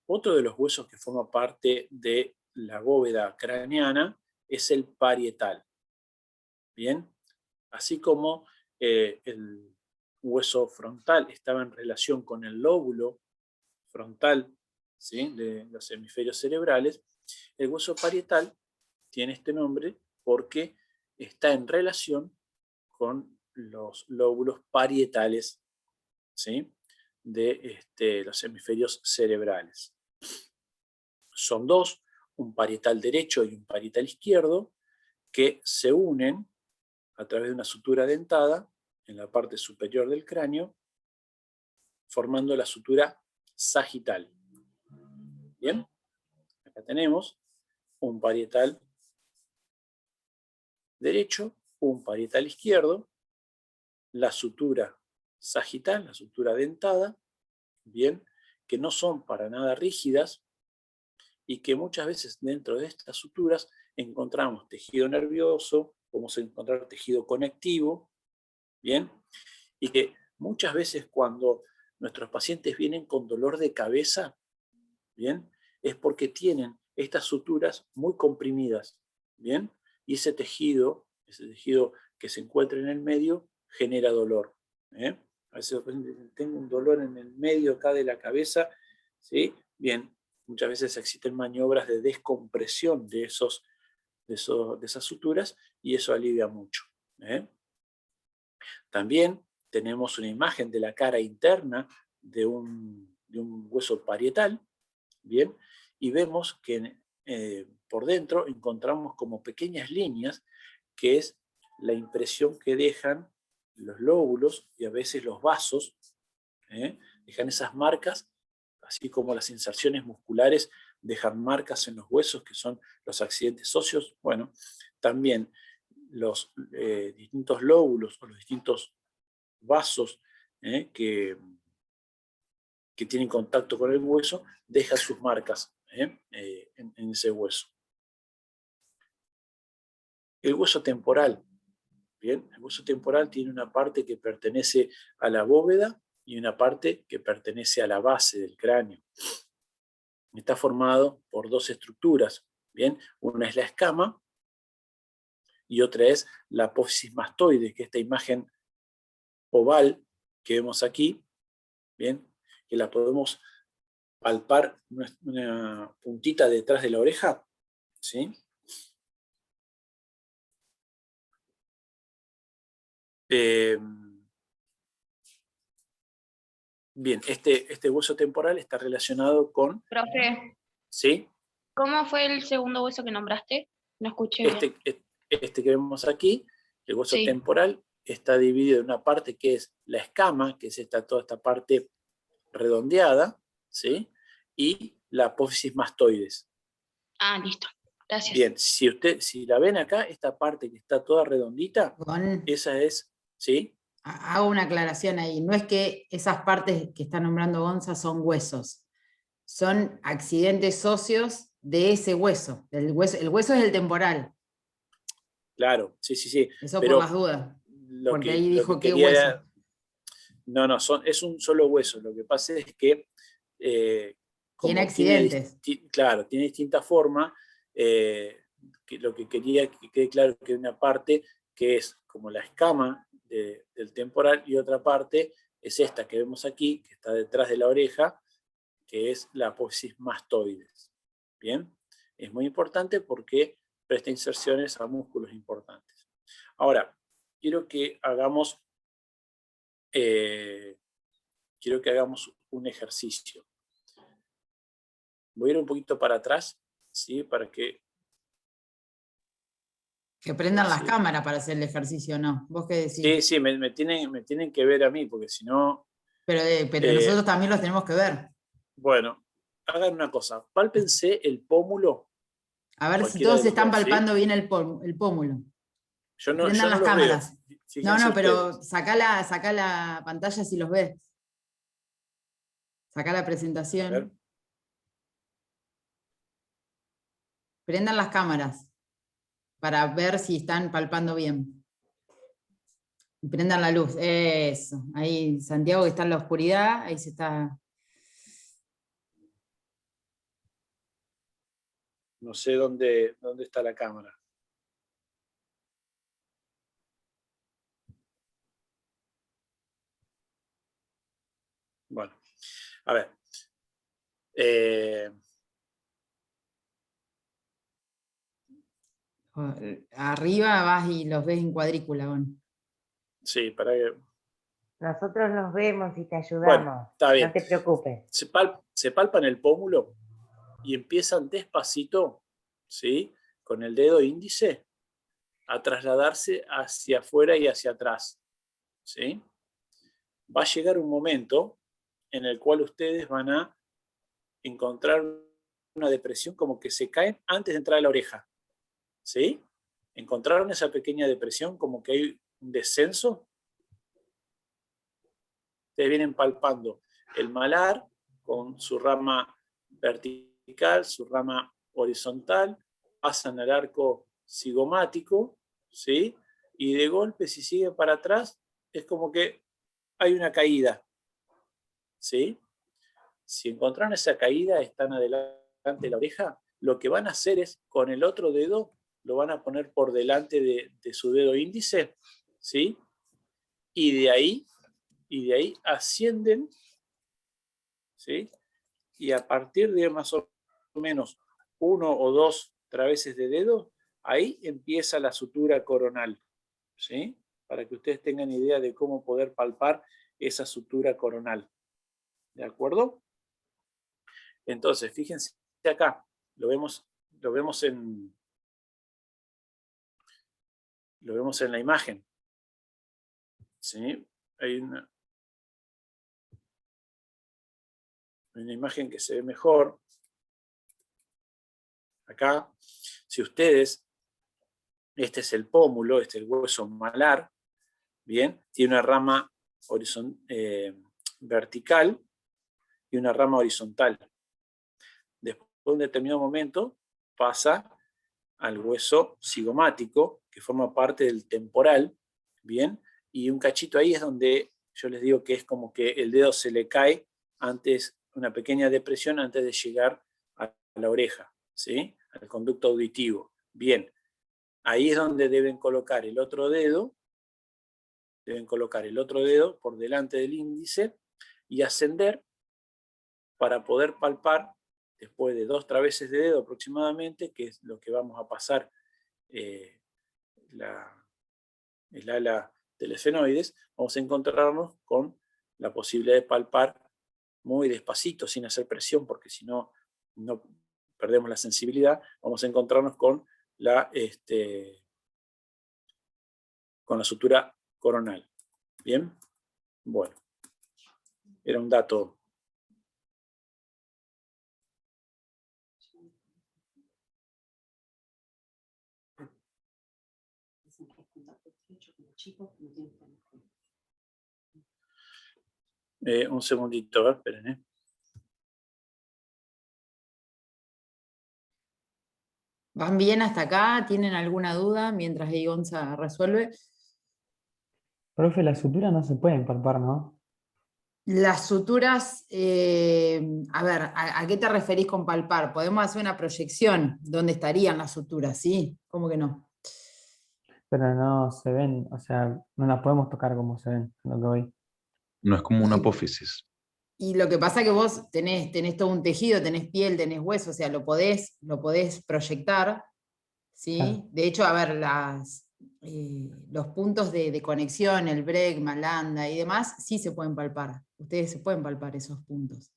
Otro de los huesos que forma parte de la bóveda craneana es el parietal. Bien. Así como el hueso frontal estaba en relación con el lóbulo frontal, ¿sí?, de los hemisferios cerebrales, el hueso parietal tiene este nombre porque está en relación con los lóbulos parietales, ¿sí?, de los hemisferios cerebrales. Son dos, un parietal derecho y un parietal izquierdo, que se unen a través de una sutura dentada en la parte superior del cráneo, formando la sutura sagital. Bien, acá tenemos un parietal derecho, un parietal izquierdo, la sutura sagital, la sutura dentada, bien, que no son para nada rígidas y que muchas veces dentro de estas suturas encontramos tejido nervioso, podemos encontrar tejido conectivo, bien, y que muchas veces cuando nuestros pacientes vienen con dolor de cabeza, bien, es porque tienen estas suturas muy comprimidas, bien, y ese tejido que se encuentra en el medio genera dolor. A veces tengo un dolor en el medio acá de la cabeza, ¿sí? Bien, muchas veces existen maniobras de descompresión de esas suturas y eso alivia mucho. También tenemos una imagen de la cara interna de un hueso parietal, bien, y vemos que por dentro encontramos como pequeñas líneas, que es la impresión que dejan los lóbulos y a veces los vasos, dejan esas marcas, así como las inserciones musculares dejan marcas en los huesos, que son los accidentes óseos. Bueno, también los distintos lóbulos o los distintos vasos que tienen contacto con el hueso dejan sus marcas en ese hueso. El hueso temporal. Bien, el hueso temporal tiene una parte que pertenece a la bóveda y una parte que pertenece a la base del cráneo. Está formado por dos estructuras. Bien, una es la escama y otra es la apófisis mastoide, que es esta imagen oval que vemos aquí, bien, que la podemos palpar una puntita detrás de la oreja, ¿sí? Bien, este hueso temporal está relacionado con... Profe, ¿Sí? ¿cómo fue el segundo hueso que nombraste? No escuché bien. Este que vemos aquí, el hueso Sí. temporal, está dividido en una parte que es la escama, que es toda esta parte redondeada, ¿sí? Y la apófisis mastoides. Ah, listo. Gracias. Bien, si la ven acá, esta parte que está toda redondita, esa es, ¿sí? Hago una aclaración ahí. No es que esas partes que está nombrando Gonza son huesos. Son accidentes óseos de ese hueso. El hueso es el temporal. Claro, sí, sí, sí. Eso pero por las dudas. Porque ahí dijo que qué hueso. No, es un solo hueso. Lo que pasa es que... tiene accidentes. Claro, tiene distinta forma. Lo que quería que quede claro que hay una parte que es como la escama del temporal y otra parte es esta que vemos aquí, que está detrás de la oreja, que es la apófisis mastoides. Bien, es muy importante porque presta inserciones a músculos importantes. Ahora, quiero que hagamos un ejercicio. Voy a ir un poquito para atrás, ¿sí? Para que... Que prendan las cámaras para hacer el ejercicio, ¿no? ¿Vos qué decís? Sí, me tienen que ver a mí, porque si no... Pero nosotros también los tenemos que ver. Bueno, hagan una cosa, pálpense el pómulo. A ver si todos están palpando, ¿sí?, bien el pómulo. Prendan las cámaras. No, pero sacá la pantalla si los ves. Sacá la A ver. presentación. Prendan las cámaras para ver si están palpando bien. Y prendan la luz. Eso. Ahí Santiago que está en la oscuridad, ahí se está... No sé dónde está la cámara. Bueno, a ver. Arriba vas y los ves en cuadrícula. Bueno. Sí, para que... Nosotros nos vemos y te ayudamos. Bueno, está bien. No te preocupes. Se palpan el pómulo y empiezan despacito, ¿sí? Con el dedo índice a trasladarse hacia afuera y hacia atrás, ¿sí? Va a llegar un momento en el cual ustedes van a encontrar una depresión como que se caen antes de entrar a la oreja, ¿sí? ¿Encontraron esa pequeña depresión como que hay un descenso? Ustedes vienen palpando el malar con su rama vertical, su rama horizontal, pasan al arco cigomático, ¿sí? Y de golpe, si siguen para atrás, es como que hay una caída, ¿sí? Si encontraron esa caída, están adelante de la oreja, lo que van a hacer es, con el otro dedo, lo van a poner por delante de su dedo índice, ¿sí? Y de ahí ascienden, ¿sí? Y a partir de más o menos 1 o 2 traveses de dedo, ahí empieza la sutura coronal, ¿sí? Para que ustedes tengan idea de cómo poder palpar esa sutura coronal. ¿De acuerdo? Entonces, fíjense acá, lo vemos en la imagen, ¿sí? Hay una imagen que se ve mejor. Acá, si ustedes, este es el pómulo, este es el hueso malar, bien, tiene una rama vertical y una rama horizontal. Después de un determinado momento pasa al hueso cigomático, que forma parte del temporal, bien, y un cachito ahí es donde yo les digo que es como que el dedo se le cae antes, una pequeña depresión antes de llegar a la oreja, ¿sí? Al conducto auditivo. Bien, ahí es donde deben colocar el otro dedo por delante del índice y ascender para poder palpar después de 2 traveses de dedo aproximadamente, que es lo que vamos a pasar el ala del esfenoides, vamos a encontrarnos con la posibilidad de palpar muy despacito, sin hacer presión, porque si no, no perdemos la sensibilidad. Vamos a encontrarnos con la sutura coronal. ¿Bien? Bueno, era un dato. Un segundito, esperen. ¿Van bien hasta acá? ¿Tienen alguna duda mientras Gonza resuelve? Profe, las suturas no se pueden palpar, ¿no? Las suturas, a ver, ¿a qué te referís con palpar? Podemos hacer una proyección donde estarían las suturas, ¿sí? ¿Cómo que no? Pero no se ven, o sea, no las podemos tocar como se ven, lo que voy. No es como una apófisis. Y lo que pasa es que vos tenés todo un tejido, tenés piel, tenés hueso, o sea, lo podés proyectar, ¿sí? Claro. De hecho, a ver, los puntos de conexión, el bregma, lambda y demás, sí se pueden palpar. Ustedes se pueden palpar esos puntos.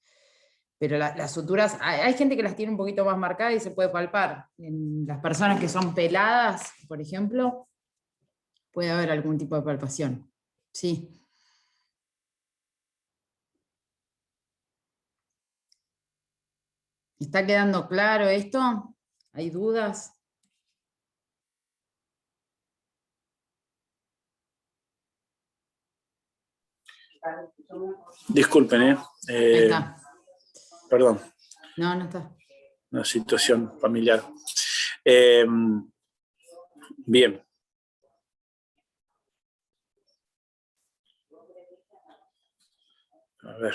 Pero las suturas, hay gente que las tiene un poquito más marcadas y se puede palpar. En las personas que son peladas, por ejemplo, puede haber algún tipo de palpación. Sí. ¿Está quedando claro esto? ¿Hay dudas? Disculpen, Ahí está. Perdón, No, no está. una situación familiar. Bien. A ver.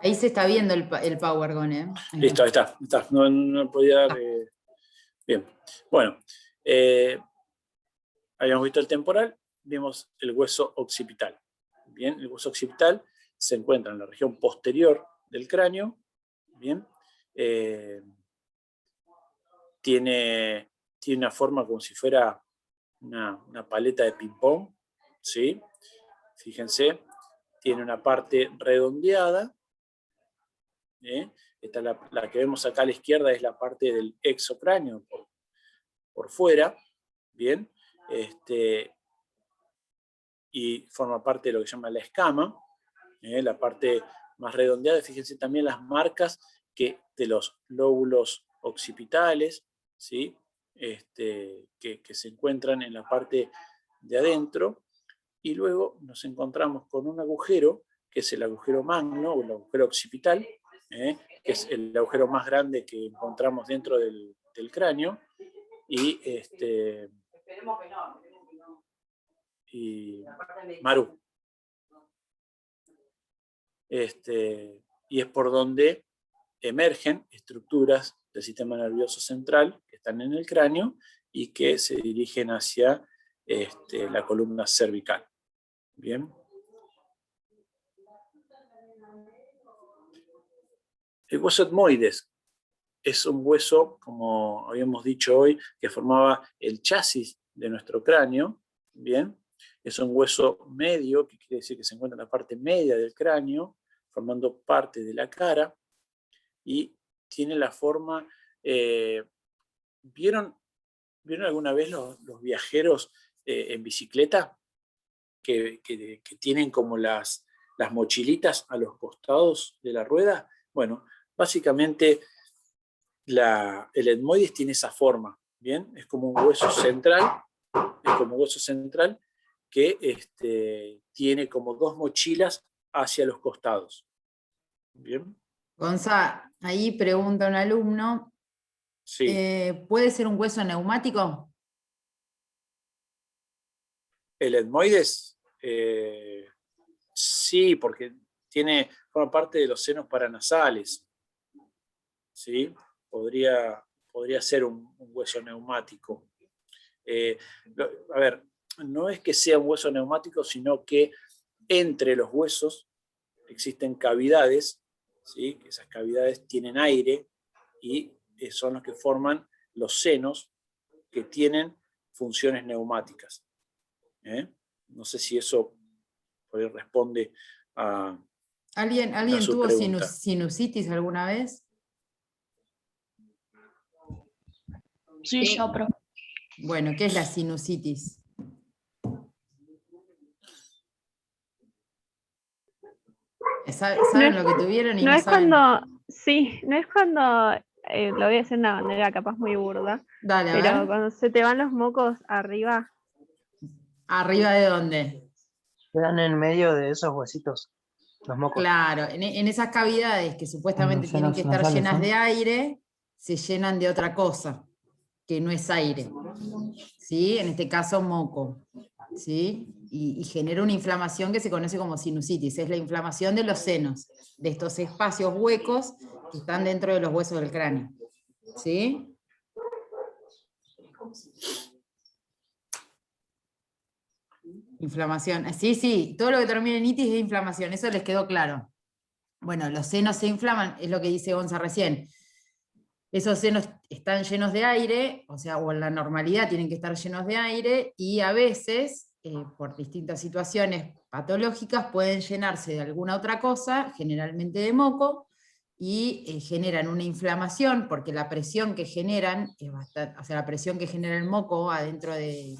Ahí se está viendo el Power Gon, ¿eh? Ahí Listo, ahí está. No podía dar. Bien. Bueno, habíamos visto el temporal, vimos el hueso occipital. Bien, el hueso occipital se encuentra en la región posterior del cráneo. Bien. Tiene una forma como si fuera una paleta de ping-pong, ¿sí? Fíjense, tiene una parte redondeada. Esta, la que vemos acá a la izquierda es la parte del exocráneo por fuera, ¿bien? Y forma parte de lo que se llama la escama, la parte más redondeada. Fíjense también las marcas de los lóbulos occipitales, ¿sí? Que se encuentran en la parte de adentro, y luego nos encontramos con un agujero, que es el agujero magno o el agujero occipital, que es el agujero más grande que encontramos dentro del cráneo, y Maru. Y es por donde emergen estructuras del sistema nervioso central que están en el cráneo y que se dirigen hacia la columna cervical. Bien. El hueso etmoides es un hueso, como habíamos dicho hoy, que formaba el chasis de nuestro cráneo. Bien. Es un hueso medio, que quiere decir que se encuentra en la parte media del cráneo, formando parte de la cara, y tiene la forma... ¿Vieron alguna vez los viajeros en bicicleta que tienen como las mochilitas a los costados de la rueda? Bueno, básicamente el etmoides tiene esa forma, ¿bien? Es como un hueso central, que tiene como dos mochilas hacia los costados. ¿Bien? Gonza, ahí pregunta un alumno, Sí. ¿puede ser un hueso neumático? El etmoides, sí, porque forma parte de los senos paranasales. ¿Sí? Podría ser un hueso neumático. A ver, no es que sea un hueso neumático, sino que entre los huesos existen cavidades, ¿sí? Esas cavidades tienen aire y son los que forman los senos, que tienen funciones neumáticas. No sé si eso responde a ¿Alguien su tuvo pregunta. sinusitis alguna vez? Sí, yo, pero... Bueno, ¿qué es la sinusitis? ¿Saben lo que tuvieron y no es saben? No es cuando, lo voy a decir de una manera capaz muy burda, Dale, a pero ver. cuando se te van los mocos arriba. ¿Arriba de dónde? Quedan en medio de esos huesitos, los mocos. Claro, en esas cavidades que supuestamente Los tienen senos que estar nasales, llenas ¿son? de aire, se llenan de otra cosa, que no es aire. ¿Sí? En este caso, moco. ¿Sí? Y genera una inflamación que se conoce como sinusitis. Es la inflamación de los senos, de estos espacios huecos que están dentro de los huesos del cráneo. ¿Sí? Inflamación. Sí, todo lo que termina en itis es inflamación, eso les quedó claro. Bueno, los senos se inflaman, es lo que dice Gonza recién. Esos senos están llenos de aire, o en la normalidad tienen que estar llenos de aire, y a veces, por distintas situaciones patológicas, pueden llenarse de alguna otra cosa, generalmente de moco, y generan una inflamación, porque la presión que generan, la presión que genera el moco adentro de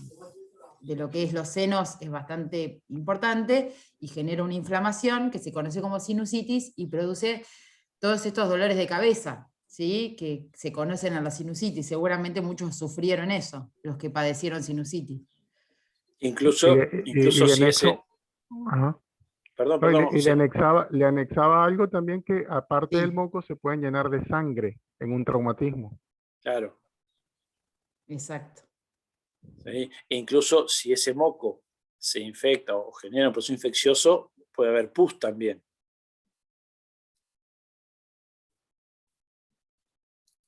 lo que es los senos es bastante importante, y genera una inflamación que se conoce como sinusitis, y produce todos estos dolores de cabeza. ¿sí? Que se conocen a la sinusitis. Seguramente muchos sufrieron eso, los que padecieron sinusitis. Incluso, incluso y si ese... anexo, ajá. Perdón, No, y perdón, le José. le anexaba algo también que aparte del Sí, moco se pueden llenar de sangre en un traumatismo. Claro. exacto. ¿Sí? E incluso si ese moco se infecta o genera un proceso infeccioso, puede haber pus también.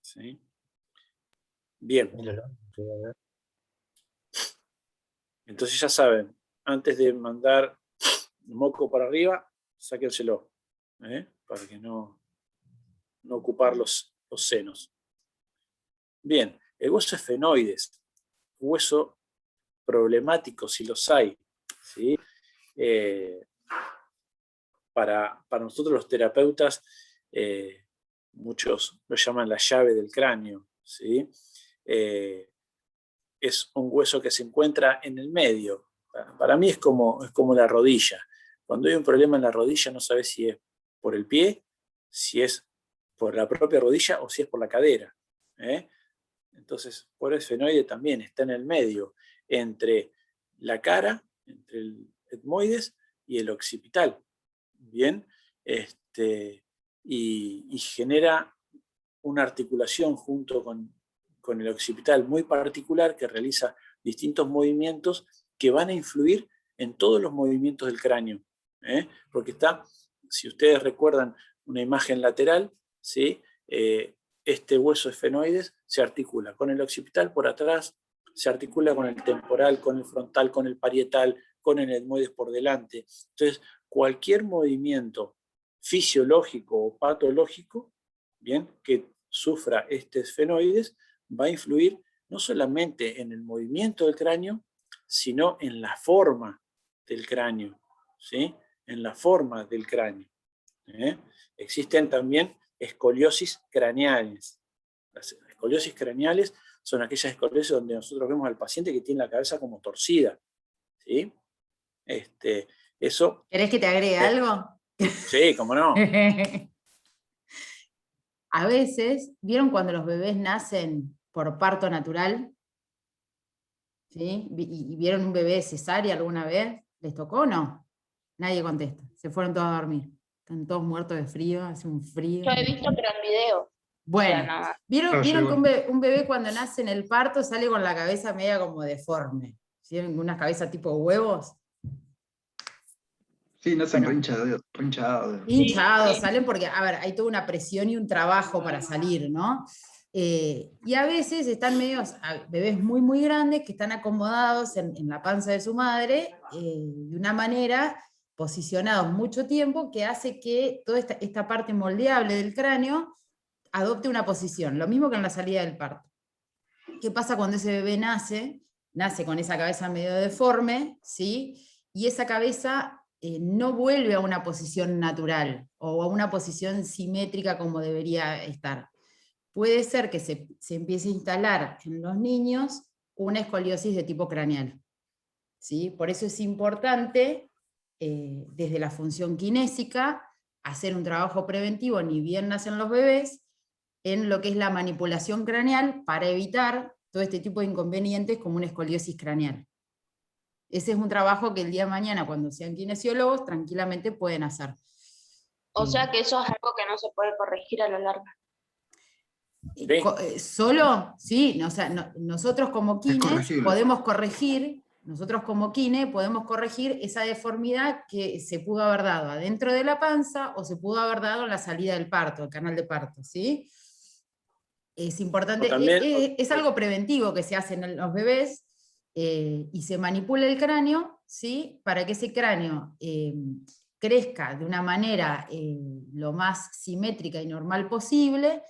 ¿Sí? Bien. Entonces ya saben, antes de mandar el moco para arriba, sáquenselo, para que no ocupar los senos. Bien, el hueso esfenoides, hueso problemático si los hay, ¿sí? Para nosotros los terapeutas, muchos lo llaman la llave del cráneo, ¿sí? Es un hueso que se encuentra en el medio. Para mí es como la rodilla. Cuando hay un problema en la rodilla no sabes si es por el pie, si es por la propia rodilla o si es por la cadera. Entonces, por el esfenoide también está en el medio, entre la cara, entre el etmoides y el occipital. Bien, y genera una articulación junto con el occipital muy particular que realiza distintos movimientos que van a influir en todos los movimientos del cráneo. Porque está, si ustedes recuerdan una imagen lateral, ¿sí? Este hueso esfenoides se articula con el occipital por atrás, se articula con el temporal, con el frontal, con el parietal, con el etmoides por delante. Entonces, cualquier movimiento fisiológico o patológico, bien, que sufra este esfenoides, va a influir no solamente en el movimiento del cráneo, sino en la forma del cráneo, ¿sí? En la forma del cráneo. Existen también escoliosis craneales. Las escoliosis craneales son aquellas escoliosis donde nosotros vemos al paciente que tiene la cabeza como torcida, ¿sí? Eso... ¿Querés que te agregue algo? Sí, cómo no. A veces, ¿vieron cuando los bebés nacen por parto natural? ¿Sí? ¿Y vieron un bebé cesárea alguna vez? ¿Les tocó o no? Nadie contesta. Se fueron todos a dormir. Están todos muertos de frío, hace un frío. Yo he visto, pero en video. Bueno, O sea, no. ¿vieron sí, que un bebé cuando nace en el parto sale con la cabeza media como deforme? ¿Sí? Una cabeza tipo huevos. Sí, nacen Bueno, hinchados. hinchados, salen porque, a ver, hay toda una presión y un trabajo para salir, ¿no? Y a veces están bebés muy, muy grandes que están acomodados en la panza de su madre de una manera, posicionados mucho tiempo, que hace que toda esta parte moldeable del cráneo adopte una posición, lo mismo que en la salida del parto. ¿Qué pasa cuando ese bebé nace? Nace con esa cabeza medio deforme, ¿sí? Y esa cabeza no vuelve a una posición natural o a una posición simétrica como debería estar. Puede ser que se empiece a instalar en los niños una escoliosis de tipo craneal, ¿sí? Por eso es importante, desde la función kinésica, hacer un trabajo preventivo, ni bien nacen los bebés, en lo que es la manipulación craneal para evitar todo este tipo de inconvenientes como una escoliosis craneal. Ese es un trabajo que el día de mañana, cuando sean kinesiólogos, tranquilamente pueden hacer. O sea que eso es algo que no se puede corregir a la larga. Solo, sí, o sea, nosotros como kines podemos corregir, esa deformidad que se pudo haber dado adentro de la panza o se pudo haber dado en la salida del parto, el canal de parto, ¿sí? Es importante, es algo preventivo que se hace en los bebés y se manipula el cráneo, ¿sí? Para que ese cráneo crezca de una manera lo más simétrica y normal posible,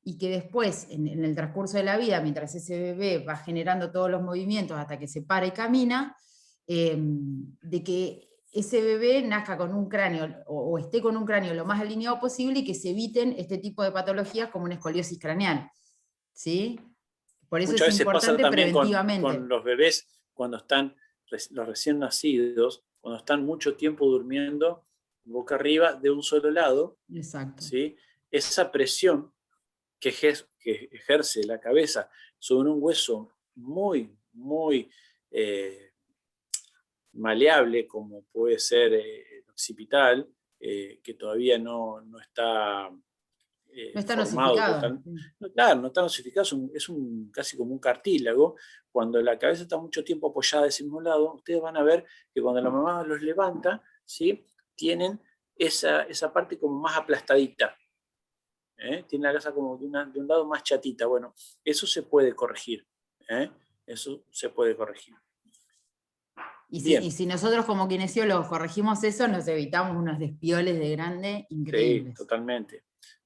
y que después, en el transcurso de la vida, mientras ese bebé va generando todos los movimientos hasta que se para y camina, de que ese bebé nazca con un cráneo o esté con un cráneo lo más alineado posible y que se eviten este tipo de patologías como una escoliosis craneal. ¿Sí? Por eso muchas es veces pasa importante también preventivamente. con los bebés cuando están los recién nacidos, cuando están mucho tiempo durmiendo boca arriba de un solo lado. Exacto. ¿Sí? Esa presión que ejerce la cabeza sobre un hueso muy, muy maleable, como puede ser el occipital, que todavía no está No está formado nosificado. no, claro, no está nosificado, casi como un cartílago. Cuando la cabeza está mucho tiempo apoyada de ese mismo lado, ustedes van a ver que cuando la mamá los levanta, ¿sí? Tienen esa parte como más aplastadita. Tiene la cabeza como de un lado más chatita. Bueno, eso se puede corregir. Eso se puede corregir. Y si nosotros como kinesiólogos corregimos eso, nos evitamos unos despioles de grande increíbles. Sí, totalmente.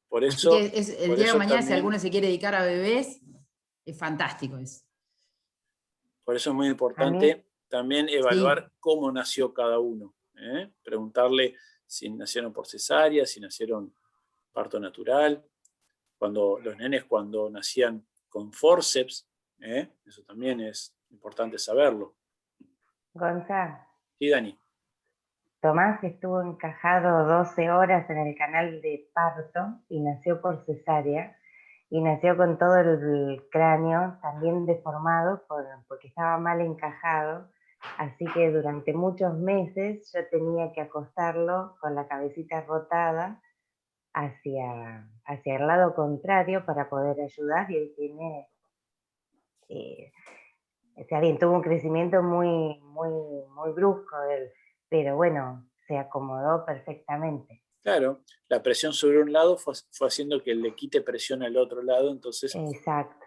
Por Así eso, que el día de mañana, también, si alguno se quiere dedicar a bebés, es fantástico eso. Por eso es muy importante también evaluar cómo nació cada uno. Preguntarle si nacieron por cesárea, si nacieron parto natural, los nenes cuando nacían con forceps, eso también es importante saberlo. Gonzalo. Sí, Dani. Tomás estuvo encajado 12 horas en el canal de parto y nació por cesárea, y nació con todo el cráneo también deformado porque estaba mal encajado, así que durante muchos meses yo tenía que acostarlo con la cabecita rotada hacia el lado contrario para poder ayudar, y él tiene... Está bien, tuvo un crecimiento muy, muy, muy brusco, pero bueno, se acomodó perfectamente. Claro, la presión sobre un lado fue haciendo que le quite presión al otro lado, entonces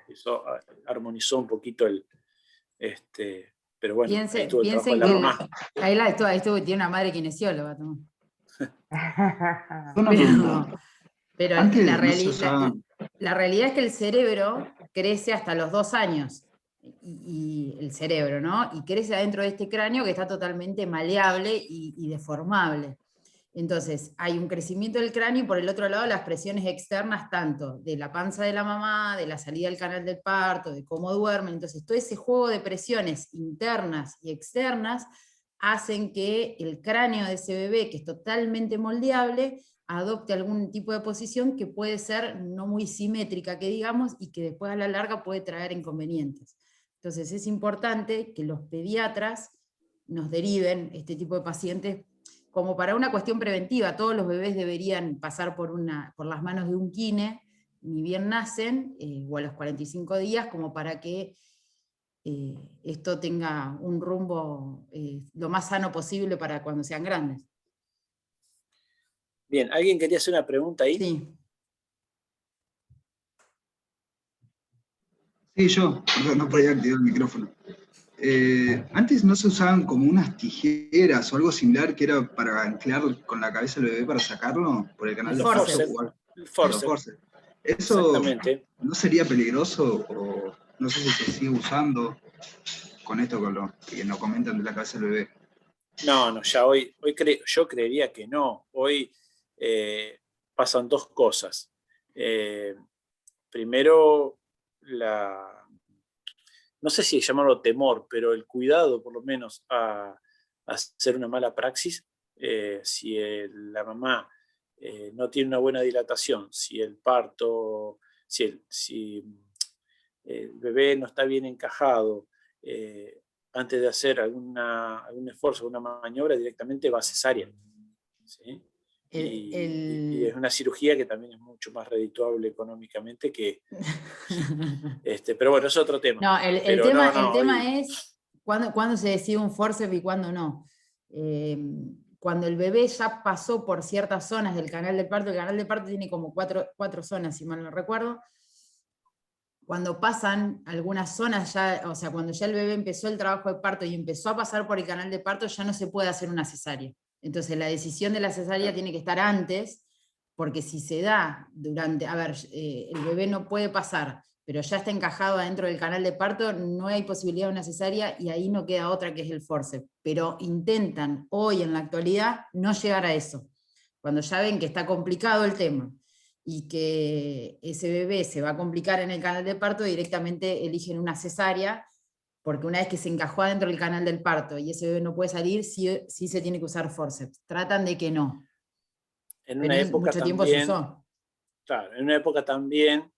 eso armonizó un poquito pero bueno, ahí tuvo el trabajo de la mamá. Esto tiene una madre kinesióloga. Pero la realidad es que el cerebro crece hasta los 2 años. Y el cerebro, ¿no? Y crece adentro de este cráneo que está totalmente maleable y deformable. Entonces, hay un crecimiento del cráneo y por el otro lado las presiones externas, tanto de la panza de la mamá, de la salida del canal del parto, de cómo duermen. Entonces, todo ese juego de presiones internas y externas hacen que el cráneo de ese bebé, que es totalmente moldeable, adopte algún tipo de posición que puede ser no muy simétrica, que digamos, y que después a la larga puede traer inconvenientes. Entonces es importante que los pediatras nos deriven este tipo de pacientes como para una cuestión preventiva. Todos los bebés deberían pasar por las manos de un kine, ni bien nacen, o a los 45 días, como para que esto tenga un rumbo lo más sano posible para cuando sean grandes. Bien, ¿alguien quería hacer una pregunta ahí? Sí. Sí, yo, perdón, no podía activar el micrófono. Antes no se usaban como unas tijeras o algo similar que era para anclar con la cabeza del bebé para sacarlo por el canal de parto. El forceps. ¿Eso no sería peligroso o no sé si se sigue usando con esto con lo que nos comentan de la cabeza del bebé? No, ya yo creería que no. Hoy pasan dos cosas. Primero, no sé si llamarlo temor, pero el cuidado por lo menos a hacer una mala praxis. Si la mamá no tiene una buena dilatación, si el parto, si el bebé no está bien encajado, antes de hacer algún esfuerzo, una maniobra, directamente va a cesárea. ¿Sí? Y es una cirugía que también es mucho más redituable económicamente que... pero bueno, es otro tema. No, el tema es cuándo se decide un forceps y cuándo no. Cuando el bebé ya pasó por ciertas zonas del canal del parto, el canal del parto tiene como cuatro zonas, si mal no recuerdo. Cuando pasan algunas zonas, o sea, cuando ya el bebé empezó el trabajo de parto y empezó a pasar por el canal de parto, ya no se puede hacer una cesárea. Entonces la decisión de la cesárea tiene que estar antes, porque si se da durante, el bebé no puede pasar, pero ya está encajado adentro del canal de parto, no hay posibilidad de una cesárea y ahí no queda otra que es el forceps. Pero intentan hoy en la actualidad no llegar a eso. Cuando ya ven que está complicado el tema y que ese bebé se va a complicar en el canal de parto, directamente eligen una cesárea, porque una vez que se encajó adentro del canal del parto y ese bebé no puede salir, sí se tiene que usar forceps. Tratan de que no. En una época mucho tiempo se usó. Claro, en una época también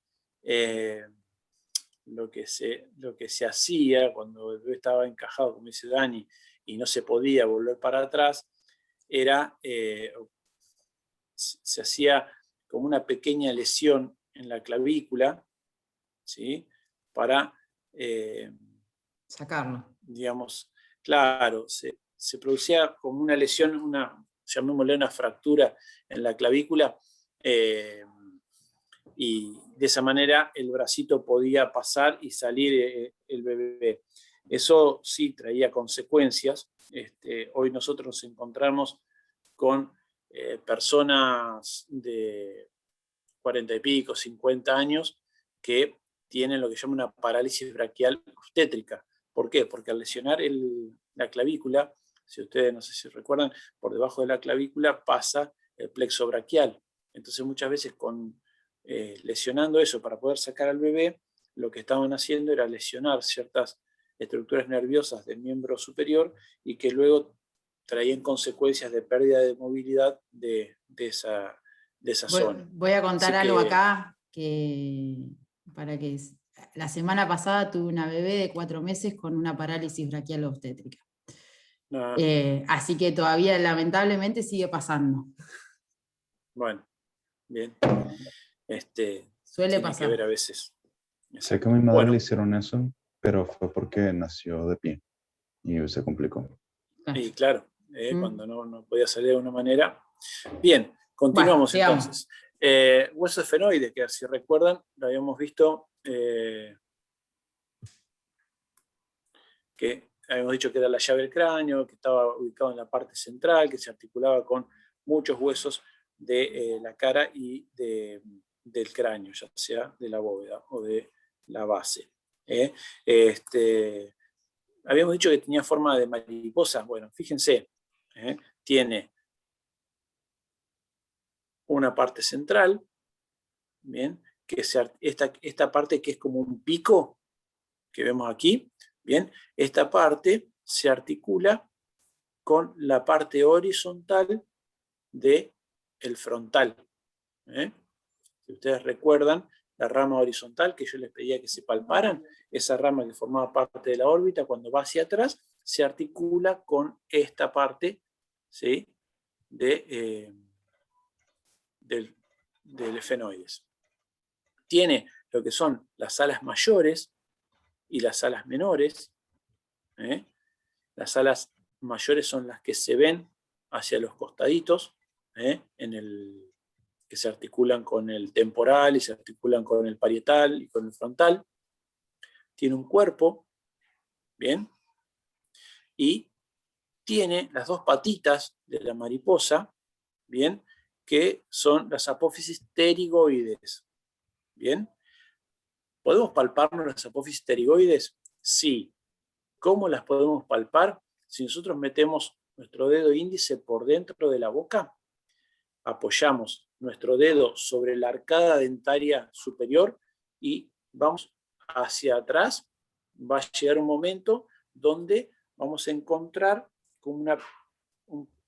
lo que se hacía cuando el bebé estaba encajado, como dice Dani, y no se podía volver para atrás, era, se hacía como una pequeña lesión en la clavícula, ¿sí? Para sacarlo. Digamos, claro, se producía como una lesión, llamémosle una fractura en la clavícula, y de esa manera el bracito podía pasar y salir el bebé. Eso sí traía consecuencias. Hoy nosotros nos encontramos con personas de 40 y pico, 50 años, que tienen lo que llama una parálisis braquial obstétrica. ¿Por qué? Porque al lesionar la clavícula, si ustedes no sé si recuerdan, por debajo de la clavícula pasa el plexo braquial. Entonces muchas veces lesionando eso para poder sacar al bebé, lo que estaban haciendo era lesionar ciertas estructuras nerviosas del miembro superior y que luego traían consecuencias de pérdida de movilidad de esa zona. Voy a contar Así algo que, acá para que la semana pasada tuve una bebé de 4 meses con una parálisis braquial obstétrica. Así que todavía lamentablemente sigue pasando. Bueno, bien. Suele tiene pasar. que ver a veces. Sé que a mi madre le hicieron eso, pero fue porque nació de pie y se complicó. Y claro, cuando no podía salir de una manera. Bien, continuamos Bueno, entonces. Hueso esfenoide, que si recuerdan, lo habíamos visto, que habíamos dicho que era la llave del cráneo, que estaba ubicado en la parte central, que se articulaba con muchos huesos de la cara y del cráneo, ya sea de la bóveda o de la base. Habíamos dicho que tenía forma de mariposa. Bueno, fíjense, tiene una parte central, bien, que esta parte que es como un pico que vemos aquí, bien, esta parte se articula con la parte horizontal del frontal. Si ustedes recuerdan, la rama horizontal que yo les pedía que se palparan, esa rama que formaba parte de la órbita, cuando va hacia atrás, se articula con esta parte, ¿sí? del esfenoides. Tiene lo que son las alas mayores y las alas menores. Las alas mayores son las que se ven hacia los costaditos, que se articulan con el temporal y se articulan con el parietal y con el frontal. Tiene un cuerpo, ¿bien? Y tiene las dos patitas de la mariposa, ¿bien? Que son las apófisis pterigoides, ¿bien? ¿Podemos palparnos las apófisis pterigoides? Sí. ¿Cómo las podemos palpar? Si nosotros metemos nuestro dedo índice por dentro de la boca, apoyamos nuestro dedo sobre la arcada dentaria superior y vamos hacia atrás, va a llegar un momento donde vamos a encontrar como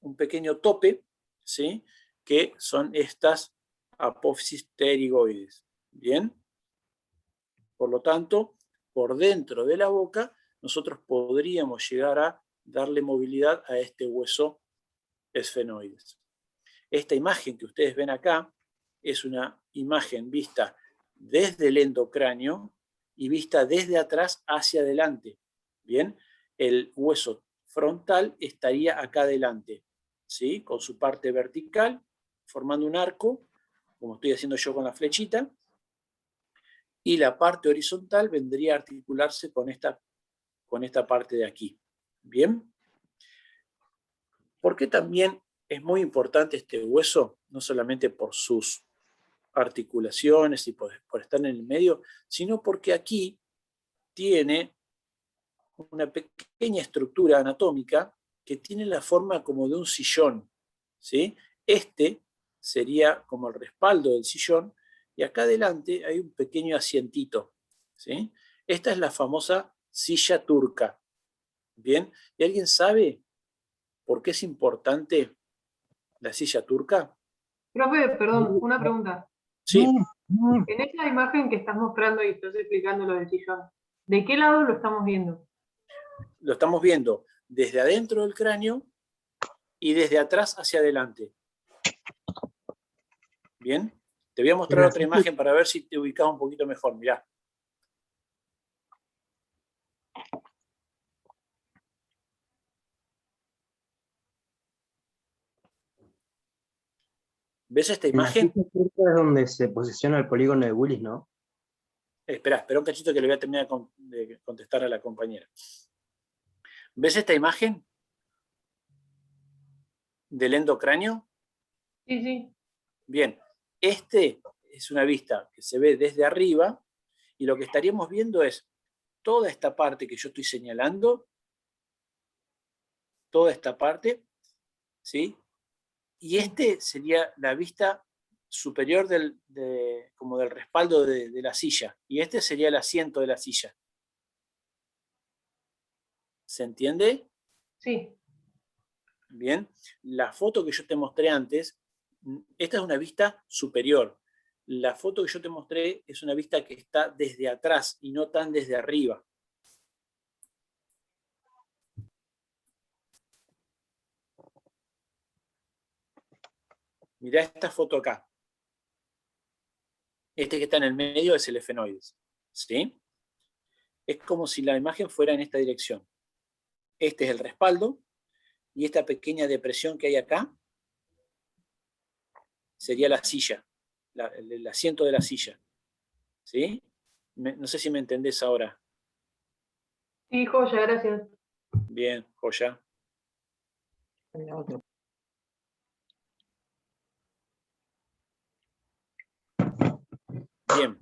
un pequeño tope, ¿sí? Que son estas apófisis pterigoides. ¿Bien? Por lo tanto, por dentro de la boca, nosotros podríamos llegar a darle movilidad a este hueso esfenoides. Esta imagen que ustedes ven acá es una imagen vista desde el endocráneo y vista desde atrás hacia adelante. Bien, el hueso frontal estaría acá adelante, ¿sí? Con su parte vertical, formando un arco, como estoy haciendo yo con la flechita, y la parte horizontal vendría a articularse con esta parte de aquí. ¿Bien? ¿Por qué también es muy importante este hueso? No solamente por sus articulaciones y por estar en el medio, sino porque aquí tiene una pequeña estructura anatómica que tiene la forma como de un sillón, ¿sí? Este sería como el respaldo del sillón y acá adelante hay un pequeño asientito, ¿sí? Esta es la famosa silla turca. ¿Bien? ¿Y alguien sabe por qué es importante la silla turca? Profe, perdón, una pregunta. Sí. En esa imagen que estás mostrando y estás explicando lo del sillón, ¿de qué lado lo estamos viendo? Lo estamos viendo desde adentro del cráneo y desde atrás hacia adelante. ¿Bien? Te voy a mostrar otra imagen para ver si te ubicas un poquito mejor. Mirá. ¿Ves esta imagen? La ficha turca es donde se posiciona el polígono de Willis, ¿no? Espera un cachito que le voy a terminar de contestar a la compañera. ¿Ves esta imagen del endocráneo? Sí, sí. Bien, este es una vista que se ve desde arriba y lo que estaríamos viendo es toda esta parte que yo estoy señalando, toda esta parte, ¿sí? Y este sería la vista superior como del respaldo de la silla. Y este sería el asiento de la silla. ¿Se entiende? Sí. Bien. La foto que yo te mostré antes, esta es una vista superior. La foto que yo te mostré es una vista que está desde atrás y no tan desde arriba. Mirá esta foto acá. Este que está en el medio es el efenoides. ¿Sí? Es como si la imagen fuera en esta dirección. Este es el respaldo y esta pequeña depresión que hay acá sería la silla, el asiento de la silla. ¿Sí? No sé si me entendés ahora. Sí, joya, gracias. Bien, joya. Bien.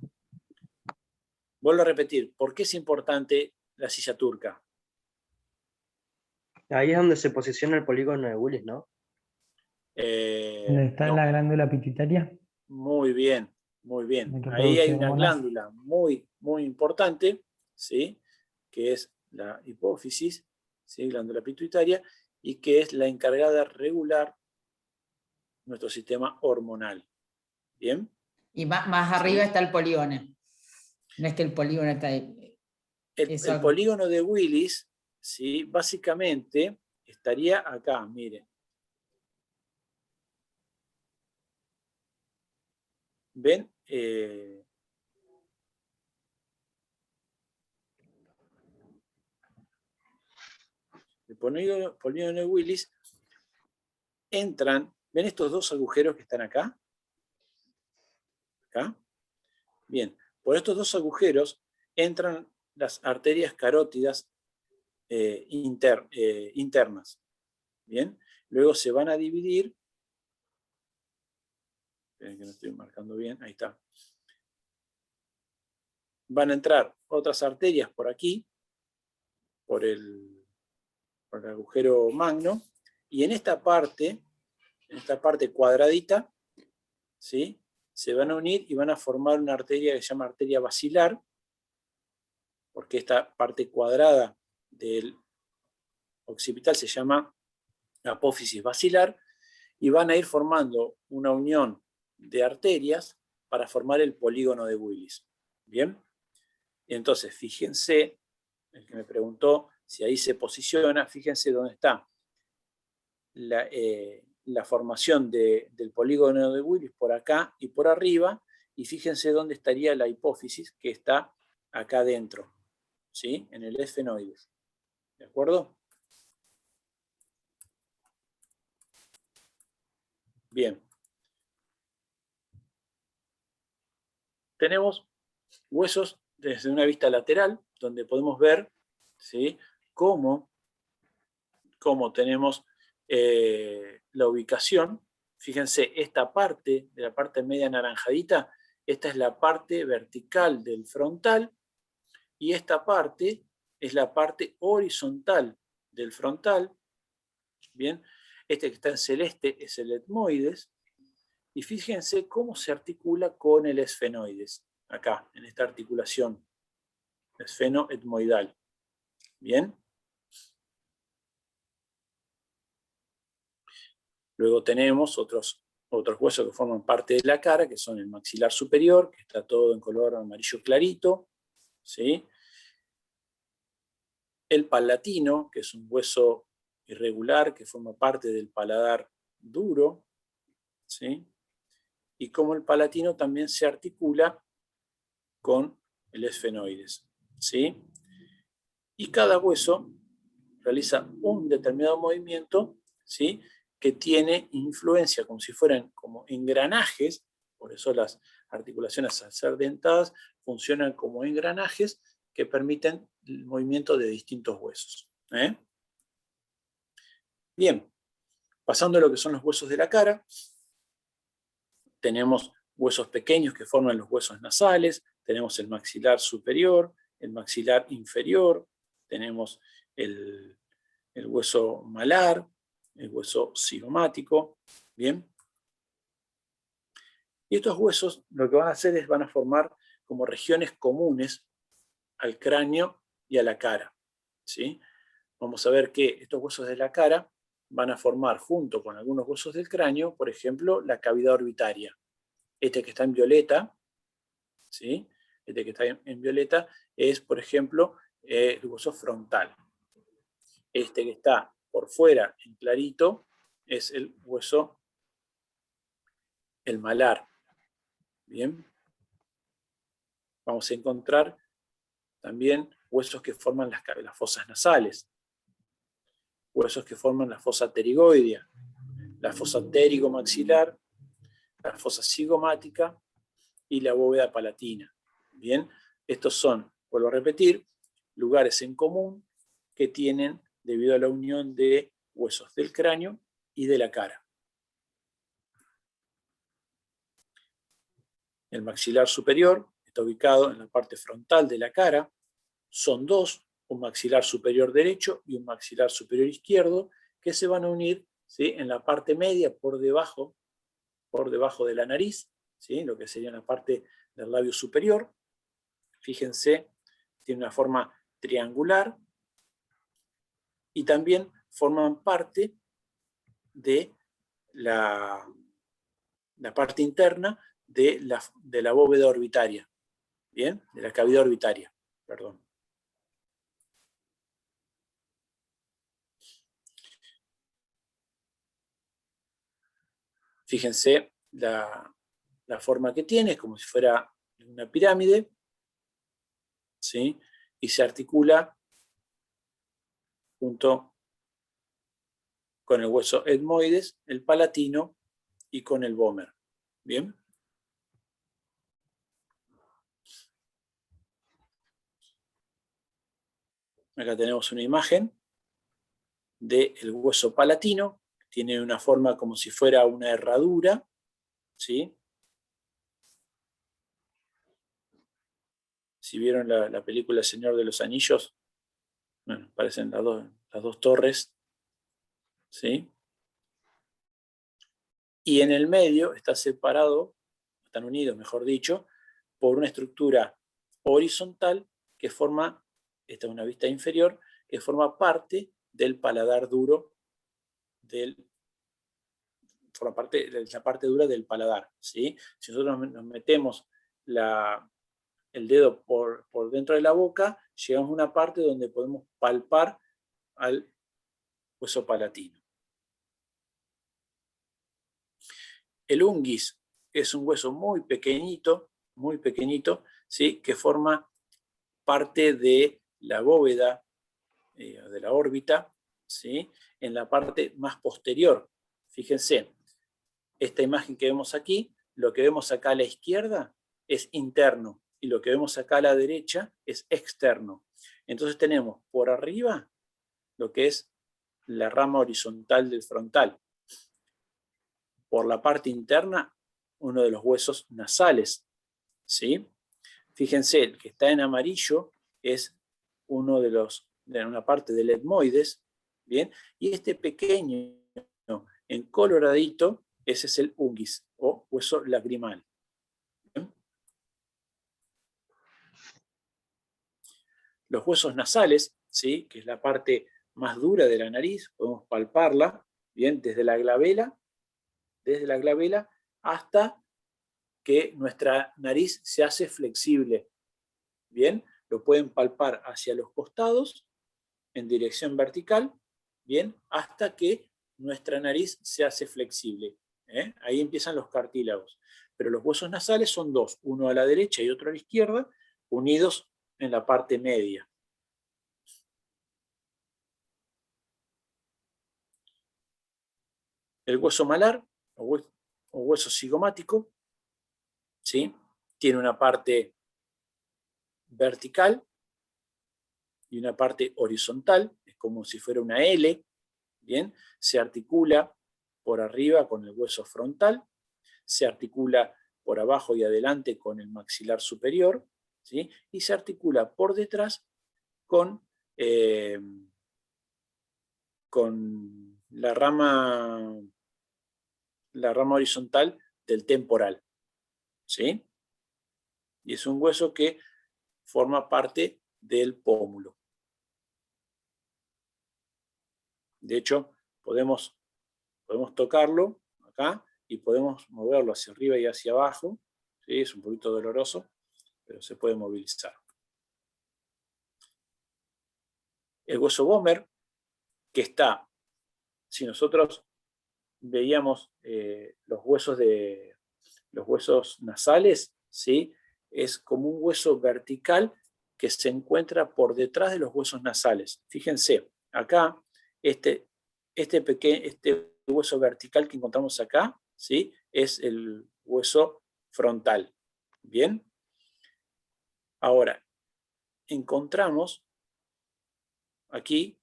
Vuelvo a repetir, ¿por qué es importante la silla turca? Ahí es donde se posiciona el polígono de Willis, ¿no? ¿Dónde está No. la glándula pituitaria? Muy bien, muy bien. La que Ahí hay produce una hormonas. glándula muy, muy importante, ¿sí? Que es la hipófisis, ¿sí? Glándula pituitaria, y que es la encargada de regular nuestro sistema hormonal. ¿Bien? Y más arriba está el polígono. No es que el polígono está ahí. El polígono de Willis, ¿sí? Básicamente estaría acá, miren. ¿Ven? El polígono de Willis entran, ¿ven estos dos agujeros que están acá? Acá. Bien, por estos dos agujeros entran las arterias carótidas internas. Bien, luego se van a dividir. Esperen que no estoy marcando bien, ahí está. Van a entrar otras arterias por aquí, por el agujero magno, y en esta parte cuadradita, ¿sí? Se van a unir y van a formar una arteria que se llama arteria basilar, porque esta parte cuadrada del occipital se llama apófisis basilar, y van a ir formando una unión de arterias para formar el polígono de Willis. ¿Bien? Y entonces, fíjense, el que me preguntó si ahí se posiciona, fíjense dónde está la formación del polígono de Willis por acá y por arriba, y fíjense dónde estaría la hipófisis, que está acá adentro, ¿sí? En el esfenoides. ¿De acuerdo? Bien. Tenemos huesos desde una vista lateral, donde podemos ver, ¿sí? cómo tenemos la ubicación. Fíjense, esta parte, de la parte media anaranjadita, esta es la parte vertical del frontal, y esta parte es la parte horizontal del frontal. Bien, este que está en celeste es el etmoides, y fíjense cómo se articula con el esfenoides, acá, en esta articulación esfenoetmoidal. Bien. Luego tenemos otros otros huesos que forman parte de la cara, que son el maxilar superior, que está todo en color amarillo clarito, ¿sí? El palatino, que es un hueso irregular que forma parte del paladar duro, ¿sí? Y como el palatino también se articula con el esfenoides, ¿sí? Y cada hueso realiza un determinado movimiento, ¿sí? Que tiene influencia, como si fueran como engranajes, por eso las articulaciones al ser dentadas funcionan como engranajes que permiten el movimiento de distintos huesos. Bien, pasando a lo que son los huesos de la cara, tenemos huesos pequeños que forman los huesos nasales, tenemos el maxilar superior, el maxilar inferior, tenemos el hueso malar, el hueso cigomático, ¿bien? Y estos huesos lo que van a hacer es van a formar como regiones comunes al cráneo y a la cara, ¿sí? Vamos a ver que estos huesos de la cara van a formar junto con algunos huesos del cráneo, por ejemplo, la cavidad orbitaria. Este que está en violeta, ¿sí? Este que está en violeta es, por ejemplo, el hueso frontal. Este que está por fuera en clarito es el hueso, el malar. Bien. Vamos a encontrar también huesos que forman las fosas nasales, huesos que forman la fosa pterigoidea, la fosa pterigomaxilar, la fosa cigomática y la bóveda palatina. Bien, estos son, vuelvo a repetir, lugares en común que tienen debido a la unión de huesos del cráneo y de la cara. El maxilar superior está ubicado en la parte frontal de la cara. Son dos, un maxilar superior derecho y un maxilar superior izquierdo, que se van a unir, ¿sí? En la parte media por debajo de la nariz, ¿sí? Lo que sería la parte del labio superior. Fíjense, tiene una forma triangular y también forman parte de la parte interna de la bóveda orbitaria, ¿bien? De la cavidad orbitaria, perdón. Fíjense la forma que tiene, es como si fuera una pirámide, ¿sí? Y se articula junto con el hueso etmoides, el palatino y con el vómer. ¿Bien? Acá tenemos una imagen del hueso palatino, tiene una forma como si fuera una herradura, ¿sí? Si vieron la película El Señor de los Anillos, bueno, parecen las dos torres, ¿sí? Y en el medio está separado, están unidos, mejor dicho, por una estructura horizontal que forma, esta es una vista inferior, que forma parte del paladar duro, forma parte de la parte dura del paladar, ¿sí? Si nosotros nos metemos el dedo por dentro de la boca, llegamos a una parte donde podemos palpar al hueso palatino. El unguis es un hueso muy pequeñito, ¿sí? Que forma parte de la bóveda, de la órbita, ¿sí? En la parte más posterior. Fíjense, esta imagen que vemos aquí, lo que vemos acá a la izquierda es interno y lo que vemos acá a la derecha es externo. Entonces tenemos por arriba lo que es la rama horizontal del frontal. Por la parte interna, uno de los huesos nasales, ¿sí? Fíjense, el que está en amarillo es una parte del etmoides, ¿bien? Y este pequeño en coloradito, ese es el unguis o hueso lagrimal. ¿Bien? Los huesos nasales, ¿sí? Que es la parte más dura de la nariz, podemos palparla, ¿bien? Desde la glabela, desde la glabela hasta que nuestra nariz se hace flexible. Bien, lo pueden palpar hacia los costados en dirección vertical, bien, hasta que nuestra nariz se hace flexible. Ahí empiezan los cartílagos. Pero los huesos nasales son dos, uno a la derecha y otro a la izquierda, unidos en la parte media. El hueso malar, o hueso cigomático, ¿sí? Tiene una parte vertical y una parte horizontal, es como si fuera una L, ¿bien? Se articula por arriba con el hueso frontal, se articula por abajo y adelante con el maxilar superior, ¿sí? Y se articula por detrás con la rama horizontal del temporal, ¿sí? Y es un hueso que forma parte del pómulo. De hecho, podemos tocarlo acá y podemos moverlo hacia arriba y hacia abajo, ¿sí? Es un poquito doloroso, pero se puede movilizar. El hueso vomer, que está, si nosotros veíamos los huesos nasales, ¿sí? Es como un hueso vertical que se encuentra por detrás de los huesos nasales. Fíjense, acá, este hueso vertical que encontramos acá, ¿sí? Es el hueso frontal. ¿Bien? Ahora, encontramos aquí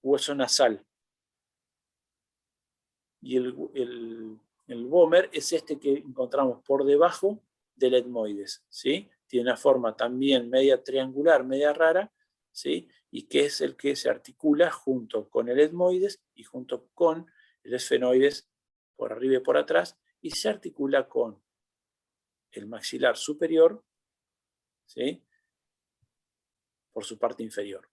hueso nasal. Y el vomer es este que encontramos por debajo del etmoides, ¿sí? Tiene una forma también media triangular, media rara, ¿sí? Y que es el que se articula junto con el etmoides y junto con el esfenoides por arriba y por atrás, y se articula con el maxilar superior, ¿sí? Por su parte inferior.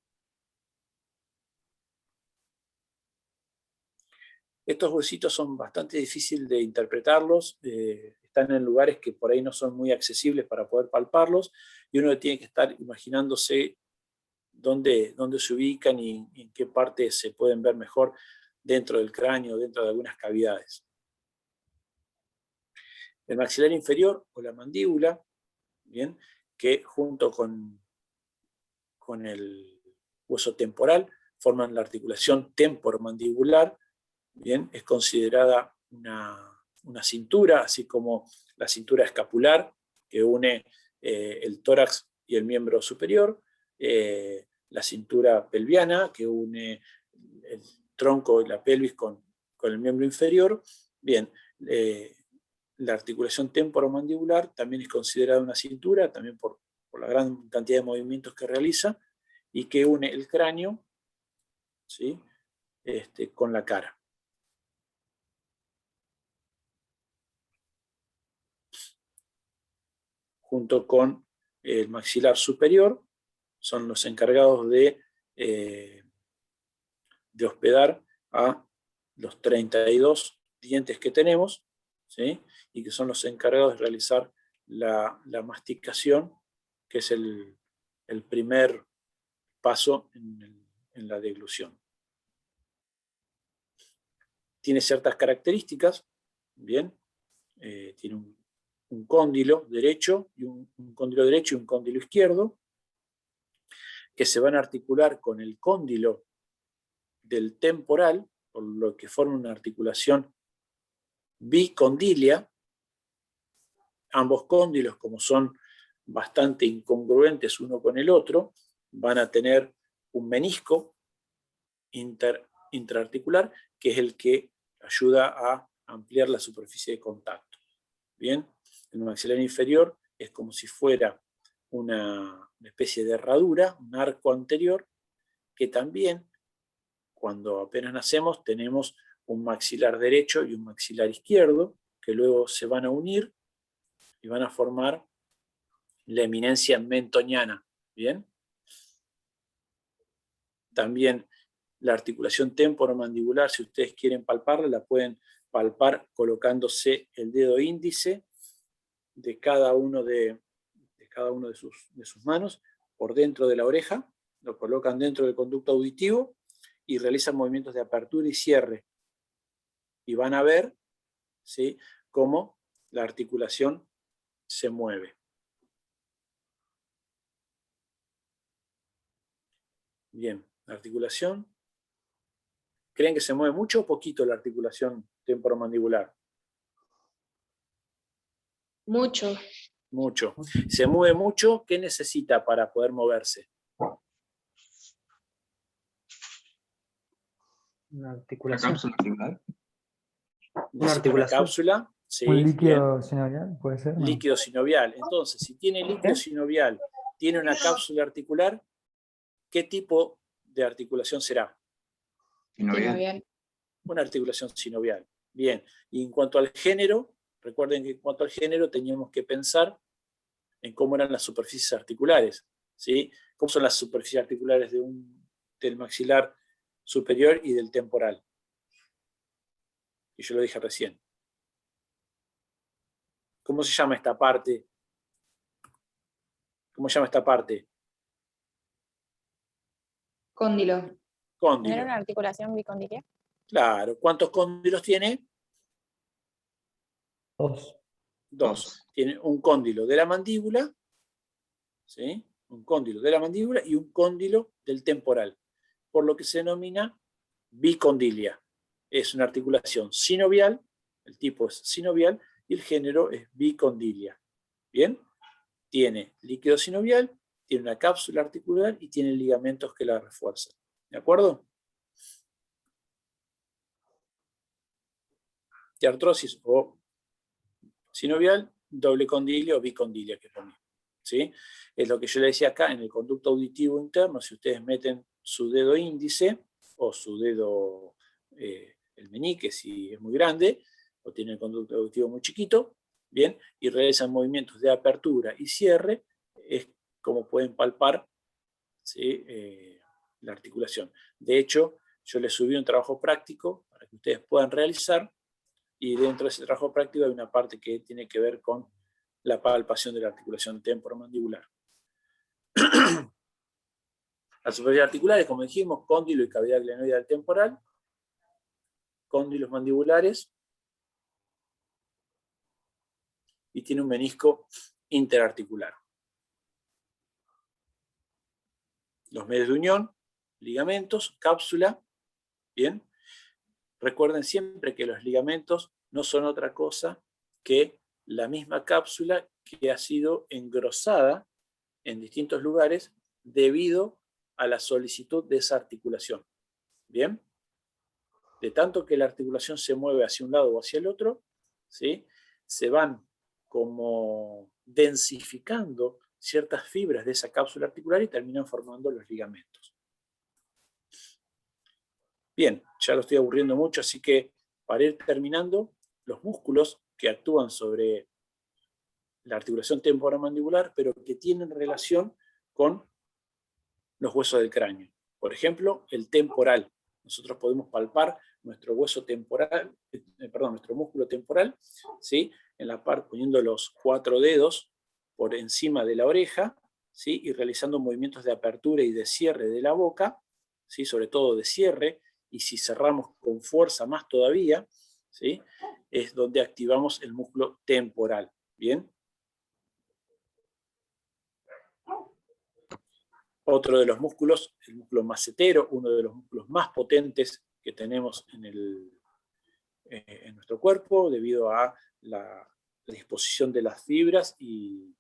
Estos huesitos son bastante difíciles de interpretarlos, están en lugares que por ahí no son muy accesibles para poder palparlos, y uno tiene que estar imaginándose dónde se ubican y en qué parte se pueden ver mejor dentro del cráneo, dentro de algunas cavidades. El maxilar inferior o la mandíbula, ¿bien? Que junto con el hueso temporal forman la articulación temporomandibular, ¿bien? Es considerada una cintura, así como la cintura escapular que une el tórax y el miembro superior, la cintura pelviana que une el tronco y la pelvis con el miembro inferior. Bien, la articulación temporomandibular también es considerada una cintura, también por la gran cantidad de movimientos que realiza, y que une el cráneo, ¿sí? Con la cara. Junto con el maxilar superior, son los encargados de hospedar a los 32 dientes que tenemos, ¿sí? Y que son los encargados de realizar la masticación, que es el primer paso en la deglución. Tiene ciertas características, ¿bien? Tiene un cóndilo derecho y un cóndilo derecho y un cóndilo izquierdo, que se van a articular con el cóndilo del temporal, por lo que forma una articulación bicondilia. Ambos cóndilos, como son bastante incongruentes uno con el otro, van a tener un menisco intraarticular, que es el que ayuda a ampliar la superficie de contacto. Bien, el maxilar inferior es como si fuera una especie de herradura, un arco anterior, que también, cuando apenas nacemos, tenemos un maxilar derecho y un maxilar izquierdo, que luego se van a unir y van a formar la eminencia mentoniana. Bien, también la articulación temporomandibular, si ustedes quieren palparla, la pueden palpar colocándose el dedo índice de cada uno de sus manos por dentro de la oreja, lo colocan dentro del conducto auditivo y realizan movimientos de apertura y cierre. Y van a ver, ¿sí?, cómo la articulación se mueve. Bien, la articulación. ¿Creen que se mueve mucho o poquito la articulación temporomandibular? Mucho. Mucho. Se mueve mucho, ¿qué necesita para poder moverse? Una ¿La articulación. cápsula articular? Una articulación. Cápsula, sí, Un líquido bien. sinovial, puede ser. ¿No? Líquido sinovial. Entonces, si tiene líquido sinovial, tiene una cápsula articular, ¿qué tipo de articulación será? Sinovial. Una articulación sinovial. Bien. Y en cuanto al género, recuerden que en cuanto al género teníamos que pensar en cómo eran las superficies articulares, ¿sí? ¿Cómo son las superficies articulares del maxilar superior y del temporal? Y yo lo dije recién. ¿Cómo se llama esta parte? ¿Cómo se llama esta parte? Cóndilo. Cóndilo. ¿No era una articulación bicondilia? Claro. ¿Cuántos cóndilos tiene? 2. 2. Tiene un cóndilo de la mandíbula, ¿sí? Un cóndilo de la mandíbula y un cóndilo del temporal, por lo que se denomina bicondilia. Es una articulación sinovial, el tipo es sinovial y el género es bicondilia. ¿Bien? Tiene líquido sinovial, tiene una cápsula articular y tiene ligamentos que la refuerzan. ¿De acuerdo? Y artrosis o sinovial, doble condilia o bicondilia, que es lo mismo. ¿Sí? Es lo que yo le decía acá, en el conducto auditivo interno, si ustedes meten su dedo índice o su dedo, el meñique, si es muy grande, o tiene el conducto auditivo muy chiquito, bien, y realizan movimientos de apertura y cierre, es como pueden palpar, ¿sí?, la articulación. De hecho, yo les subí un trabajo práctico para que ustedes puedan realizar, y dentro de ese trabajo práctico hay una parte que tiene que ver con la palpación de la articulación temporomandibular. Las superficies articulares, como dijimos, cóndilo y cavidad glenoidal temporal, cóndilos mandibulares, y tiene un menisco interarticular. Los medios de unión, ligamentos, cápsula, ¿bien? Recuerden siempre que los ligamentos no son otra cosa que la misma cápsula que ha sido engrosada en distintos lugares debido a la solicitud de esa articulación. ¿Bien? De tanto que la articulación se mueve hacia un lado o hacia el otro, ¿sí?, se van como densificando ciertas fibras de esa cápsula articular y terminan formando los ligamentos. Bien, ya lo estoy aburriendo mucho, así que para ir terminando, los músculos que actúan sobre la articulación temporomandibular, pero que tienen relación con los huesos del cráneo. Por ejemplo, el temporal. Nosotros podemos palpar nuestro hueso temporal, nuestro músculo temporal, ¿sí?, en la parte, poniendo los 4 dedos por encima de la oreja, ¿sí?, y realizando movimientos de apertura y de cierre de la boca, ¿sí?, sobre todo de cierre, y si cerramos con fuerza más todavía, ¿sí?, es donde activamos el músculo temporal. ¿Bien? Otro de los músculos, el músculo macetero, uno de los músculos más potentes que tenemos en nuestro cuerpo, debido a la disposición de las fibras y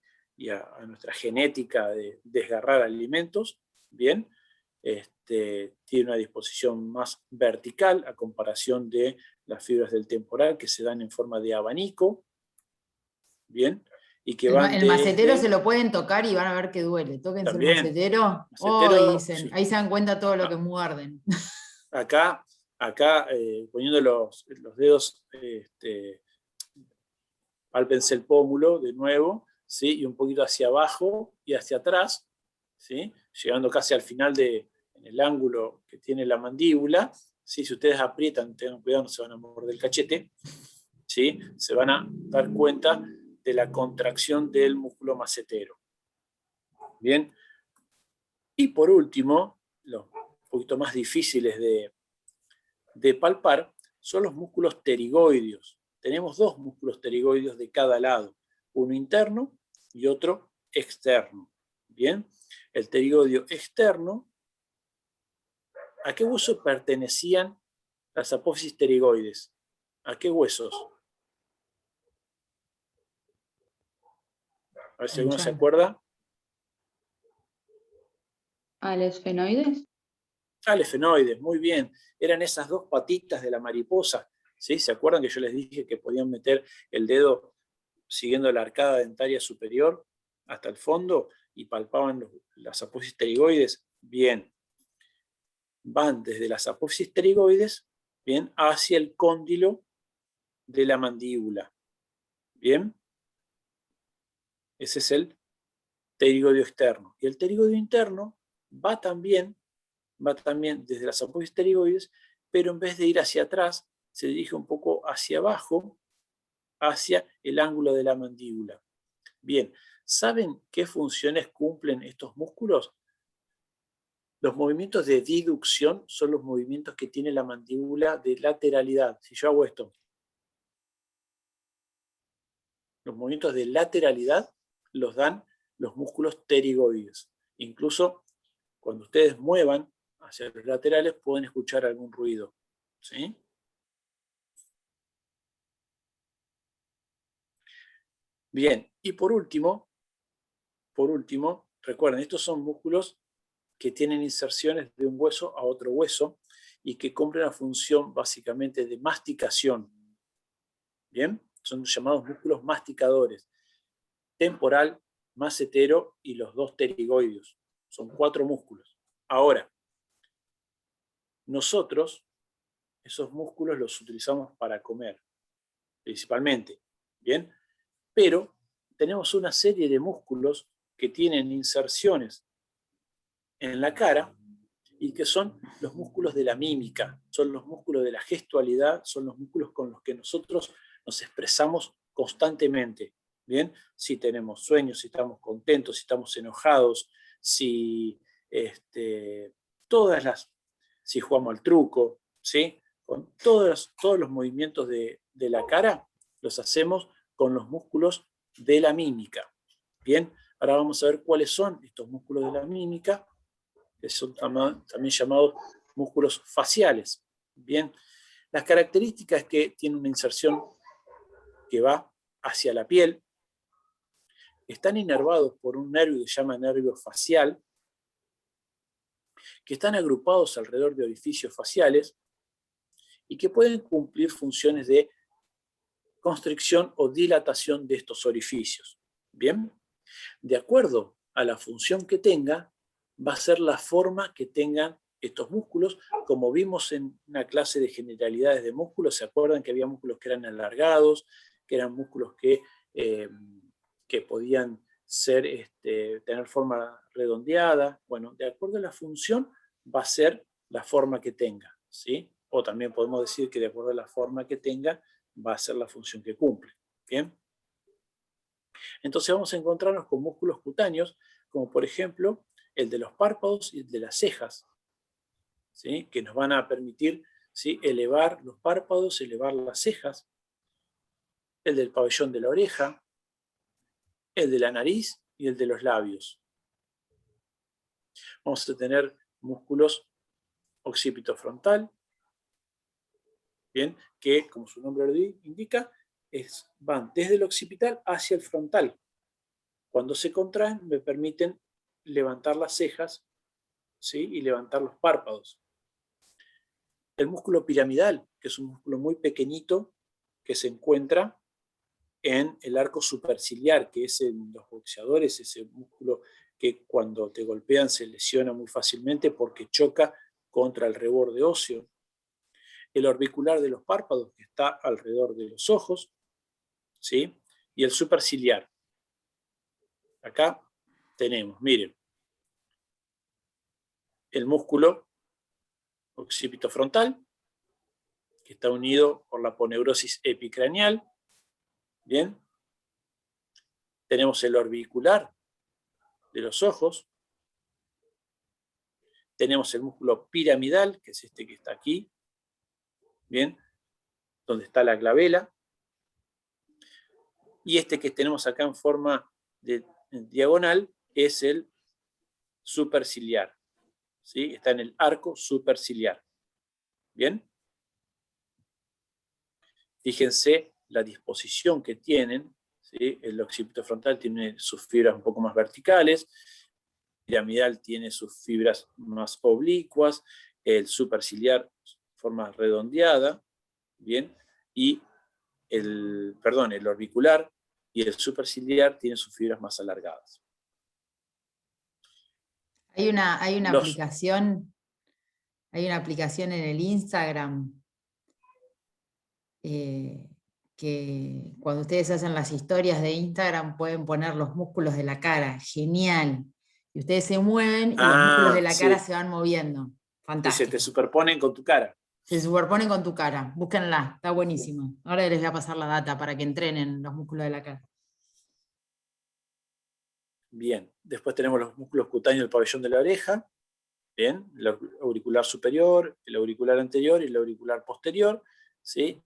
a nuestra genética de desgarrar alimentos. Bien, tiene una disposición más vertical a comparación de las fibras del temporal, que se dan en forma de abanico. Bien. Y que el macetero se lo pueden tocar y van a ver que duele. Tóquense el macetero. Dicen, ahí se dan cuenta todo lo que muerden. Acá poniendo los dedos, pálpense el pómulo de nuevo, ¿sí?, y un poquito hacia abajo y hacia atrás, ¿sí?, llegando casi al final en el ángulo que tiene la mandíbula, ¿sí? Si ustedes aprietan, tengan cuidado, no se van a morder el cachete, ¿sí? Se van a dar cuenta de la contracción del músculo macetero. Bien. Y por último, los un poquito más difíciles de palpar son los músculos pterigoideos. Tenemos dos músculos pterigoideos de cada lado, uno interno y otro externo. Bien, el pterigoideo externo, ¿a qué hueso pertenecían las apófisis pterigoides? ¿A qué huesos? A ver si alguno se acuerda. ¿A los esfenoides? Al esfenoides, muy bien. Eran esas dos patitas de la mariposa. ¿Sí? ¿Se acuerdan que yo les dije que podían meter el dedo siguiendo la arcada dentaria superior hasta el fondo y palpaban las apófisis pterigoides? Bien. Van desde las apófisis pterigoides, bien, hacia el cóndilo de la mandíbula. Bien. Ese es el pterigoideo externo. Y el pterigoideo interno va también desde las apófisis pterigoides, pero en vez de ir hacia atrás, se dirige un poco hacia abajo, hacia el ángulo de la mandíbula. Bien, ¿saben qué funciones cumplen estos músculos? Los movimientos de diducción son los movimientos que tiene la mandíbula de lateralidad. Si yo hago esto, los movimientos de lateralidad los dan los músculos pterigoides. Incluso cuando ustedes muevan hacia los laterales pueden escuchar algún ruido. ¿Sí? Bien, y por último, recuerden, estos son músculos que tienen inserciones de un hueso a otro hueso y que cumplen la función básicamente de masticación. Bien, son llamados músculos masticadores. Temporal, macetero y los dos pterigoideos. Son 4 músculos. Ahora, nosotros esos músculos los utilizamos para comer, principalmente. Bien, pero tenemos una serie de músculos que tienen inserciones en la cara y que son los músculos de la mímica, son los músculos de la gestualidad, son los músculos con los que nosotros nos expresamos constantemente. Bien, si tenemos sueños, si estamos contentos, si estamos enojados, si si jugamos al truco, ¿sí? Con todos los movimientos de la cara los hacemos con los músculos de la mímica. Bien, ahora vamos a ver cuáles son estos músculos de la mímica, que son también llamados músculos faciales. Bien, las características es que tiene una inserción que va hacia la piel, están inervados por un nervio que se llama nervio facial, que están agrupados alrededor de orificios faciales y que pueden cumplir funciones de constricción o dilatación de estos orificios. Bien, de acuerdo a la función que tenga, va a ser la forma que tengan estos músculos, como vimos en una clase de generalidades de músculos. ¿Se acuerdan que había músculos que eran alargados, que eran músculos que podían tener forma redondeada? Bueno, de acuerdo a la función va a ser la forma que tenga, ¿sí? O también podemos decir que de acuerdo a la forma que tenga va a ser la función que cumple. ¿Bien? Entonces vamos a encontrarnos con músculos cutáneos, como por ejemplo el de los párpados y el de las cejas, ¿sí? Que nos van a permitir, ¿sí?, elevar los párpados, elevar las cejas, el del pabellón de la oreja, el de la nariz y el de los labios. Vamos a tener músculos occipito frontal, ¿bien?, que, como su nombre lo indica, van desde el occipital hacia el frontal. Cuando se contraen, me permiten levantar las cejas, ¿sí?, y levantar los párpados. El músculo piramidal, que es un músculo muy pequeñito que se encuentra en el arco superciliar, que es en los boxeadores, ese músculo que cuando te golpean se lesiona muy fácilmente porque choca contra el reborde óseo. El orbicular de los párpados, que está alrededor de los ojos, ¿sí?, y el superciliar. Acá tenemos, miren, el músculo occipito frontal, que está unido por la aponeurosis epicraneal. Bien. Tenemos el orbicular de los ojos. Tenemos el músculo piramidal, que es este que está aquí. Bien. Donde está la glabela. Y este que tenemos acá en forma de diagonal es el superciliar. ¿Sí? Está en el arco superciliar. ¿Bien? Fíjense la disposición que tienen. ¿Sí? El occipito frontal tiene sus fibras un poco más verticales, el piramidal tiene sus fibras más oblicuas, el superciliar forma redondeada, ¿bien? Y el orbicular y el superciliar tienen sus fibras más alargadas. Hay una aplicación en el Instagram que cuando ustedes hacen las historias de Instagram pueden poner los músculos de la cara, genial. Y ustedes se mueven y los músculos de la cara se van moviendo. Fantástico. Y se te superponen con tu cara. Se superponen con tu cara, búsquenla, está buenísimo. Ahora les voy a pasar la data para que entrenen los músculos de la cara. Bien, después tenemos los músculos cutáneos del pabellón de la oreja. Bien, el auricular superior, el auricular anterior y el auricular posterior, ¿sí?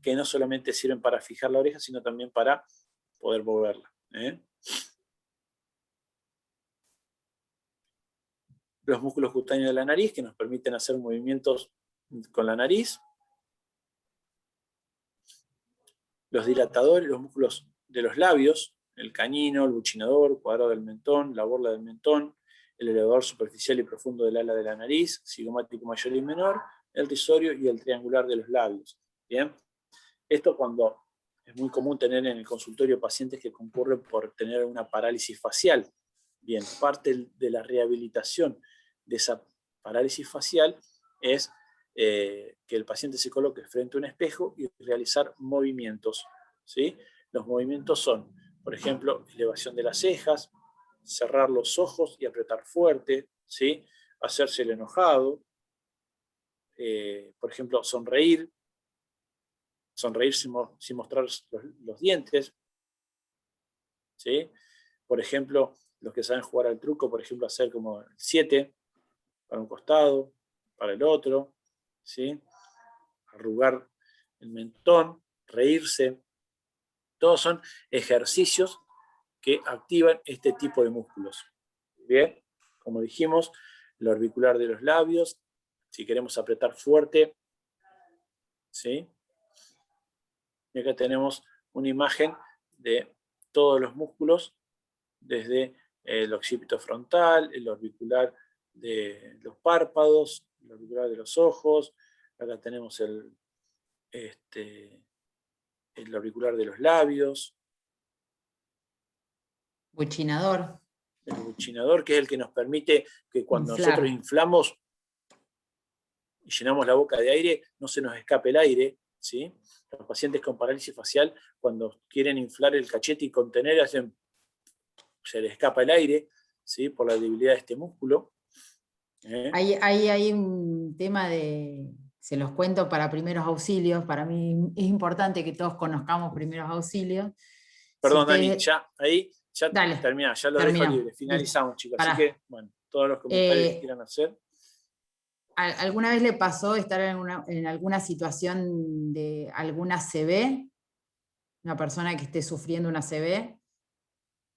Que no solamente sirven para fijar la oreja, sino también para poder moverla. Los músculos cutáneos de la nariz, que nos permiten hacer movimientos con la nariz. Los dilatadores, los músculos de los labios, el canino, el buccinador, cuadrado del mentón, la borla del mentón, el elevador superficial y profundo del ala de la nariz, cigomático mayor y menor, el risorio y el triangular de los labios. ¿Bien? Esto cuando es muy común tener en el consultorio pacientes que concurren por tener una parálisis facial. Bien, parte de la rehabilitación de esa parálisis facial es que el paciente se coloque frente a un espejo y realizar movimientos. ¿Sí? Los movimientos son, por ejemplo, elevación de las cejas, cerrar los ojos y apretar fuerte, ¿sí? Hacerse el enojado, por ejemplo, sonreír sin mostrar los dientes, ¿sí? Por ejemplo, los que saben jugar al truco, por ejemplo, hacer como el 7 para un costado, para el otro, ¿sí? Arrugar el mentón, reírse. Todos son ejercicios que activan este tipo de músculos. Bien, como dijimos, el orbicular de los labios, si queremos apretar fuerte, ¿sí? Y acá tenemos una imagen de todos los músculos, desde el occipito frontal, el orbicular de los párpados, el orbicular de los ojos. Acá tenemos el orbicular de los labios. Buccinador. El buccinador, que es el que nos permite que cuando Inflar. nosotros inflamos y llenamos la boca de aire, no se nos escape el aire, ¿sí? Los pacientes con parálisis facial, cuando quieren inflar el cachete y contener, se les escapa el aire, ¿sí? Por la debilidad de este músculo. Hay un tema de, se los cuento para primeros auxilios, para mí es importante que todos conozcamos primeros auxilios. Perdón, Si ustedes- Dani, ya termina, ya lo dejo libre, finalizamos, chicos. Así que, bueno, todos los comentarios que quieran hacer. ¿Alguna vez le pasó estar en alguna situación de alguna ACV? Una persona que esté sufriendo una ACV.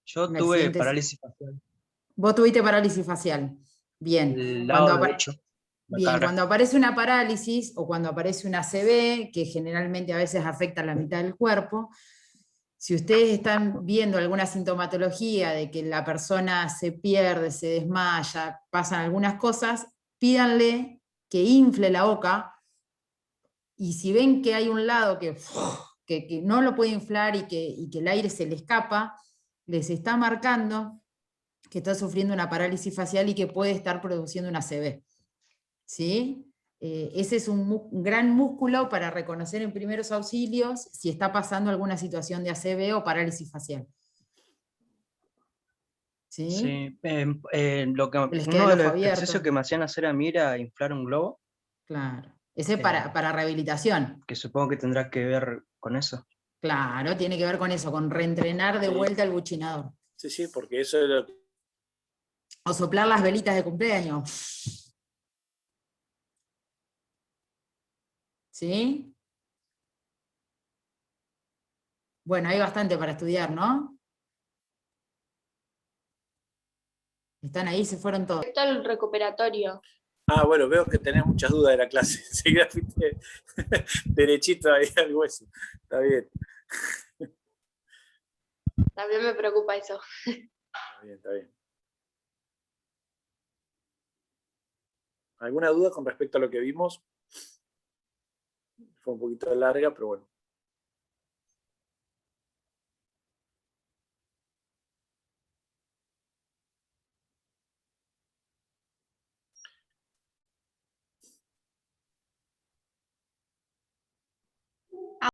Yo ¿Un tuve accidente? parálisis facial. Vos tuviste parálisis facial. Bien. El Cuando lado derecho. la Bien, cara. cuando aparece una parálisis o cuando aparece una ACV, que generalmente a veces afecta a la mitad del cuerpo, si ustedes están viendo alguna sintomatología de que la persona se pierde, se desmaya, pasan algunas cosas, pídanle que infle la boca, y si ven que hay un lado que no lo puede inflar y que el aire se le escapa, les está marcando que está sufriendo una parálisis facial y que puede estar produciendo una ACV. ¿Sí? Ese es un gran músculo para reconocer en primeros auxilios si está pasando alguna situación de ACV o parálisis facial. ¿Sí? Sí, Les queda uno el de ojo los ejercicios abierto. que me hacían hacer a mí era inflar un globo. Claro. Ese es para rehabilitación. Que supongo que tendrá que ver con eso. Claro, tiene que ver con eso, con reentrenar de vuelta el buchinador. Sí, sí, porque eso es lo que... O soplar las velitas de cumpleaños. ¿Sí? Bueno, hay bastante para estudiar, ¿no? Están ahí, se fueron todos. Respecto al recuperatorio, Ah, bueno, veo que tenés muchas dudas de la clase. Enseguida fuiste derechito ahí al hueso. Está bien. también me preocupa eso. Está bien, está bien. ¿Alguna duda con respecto a lo que vimos? Fue un poquito larga, pero bueno.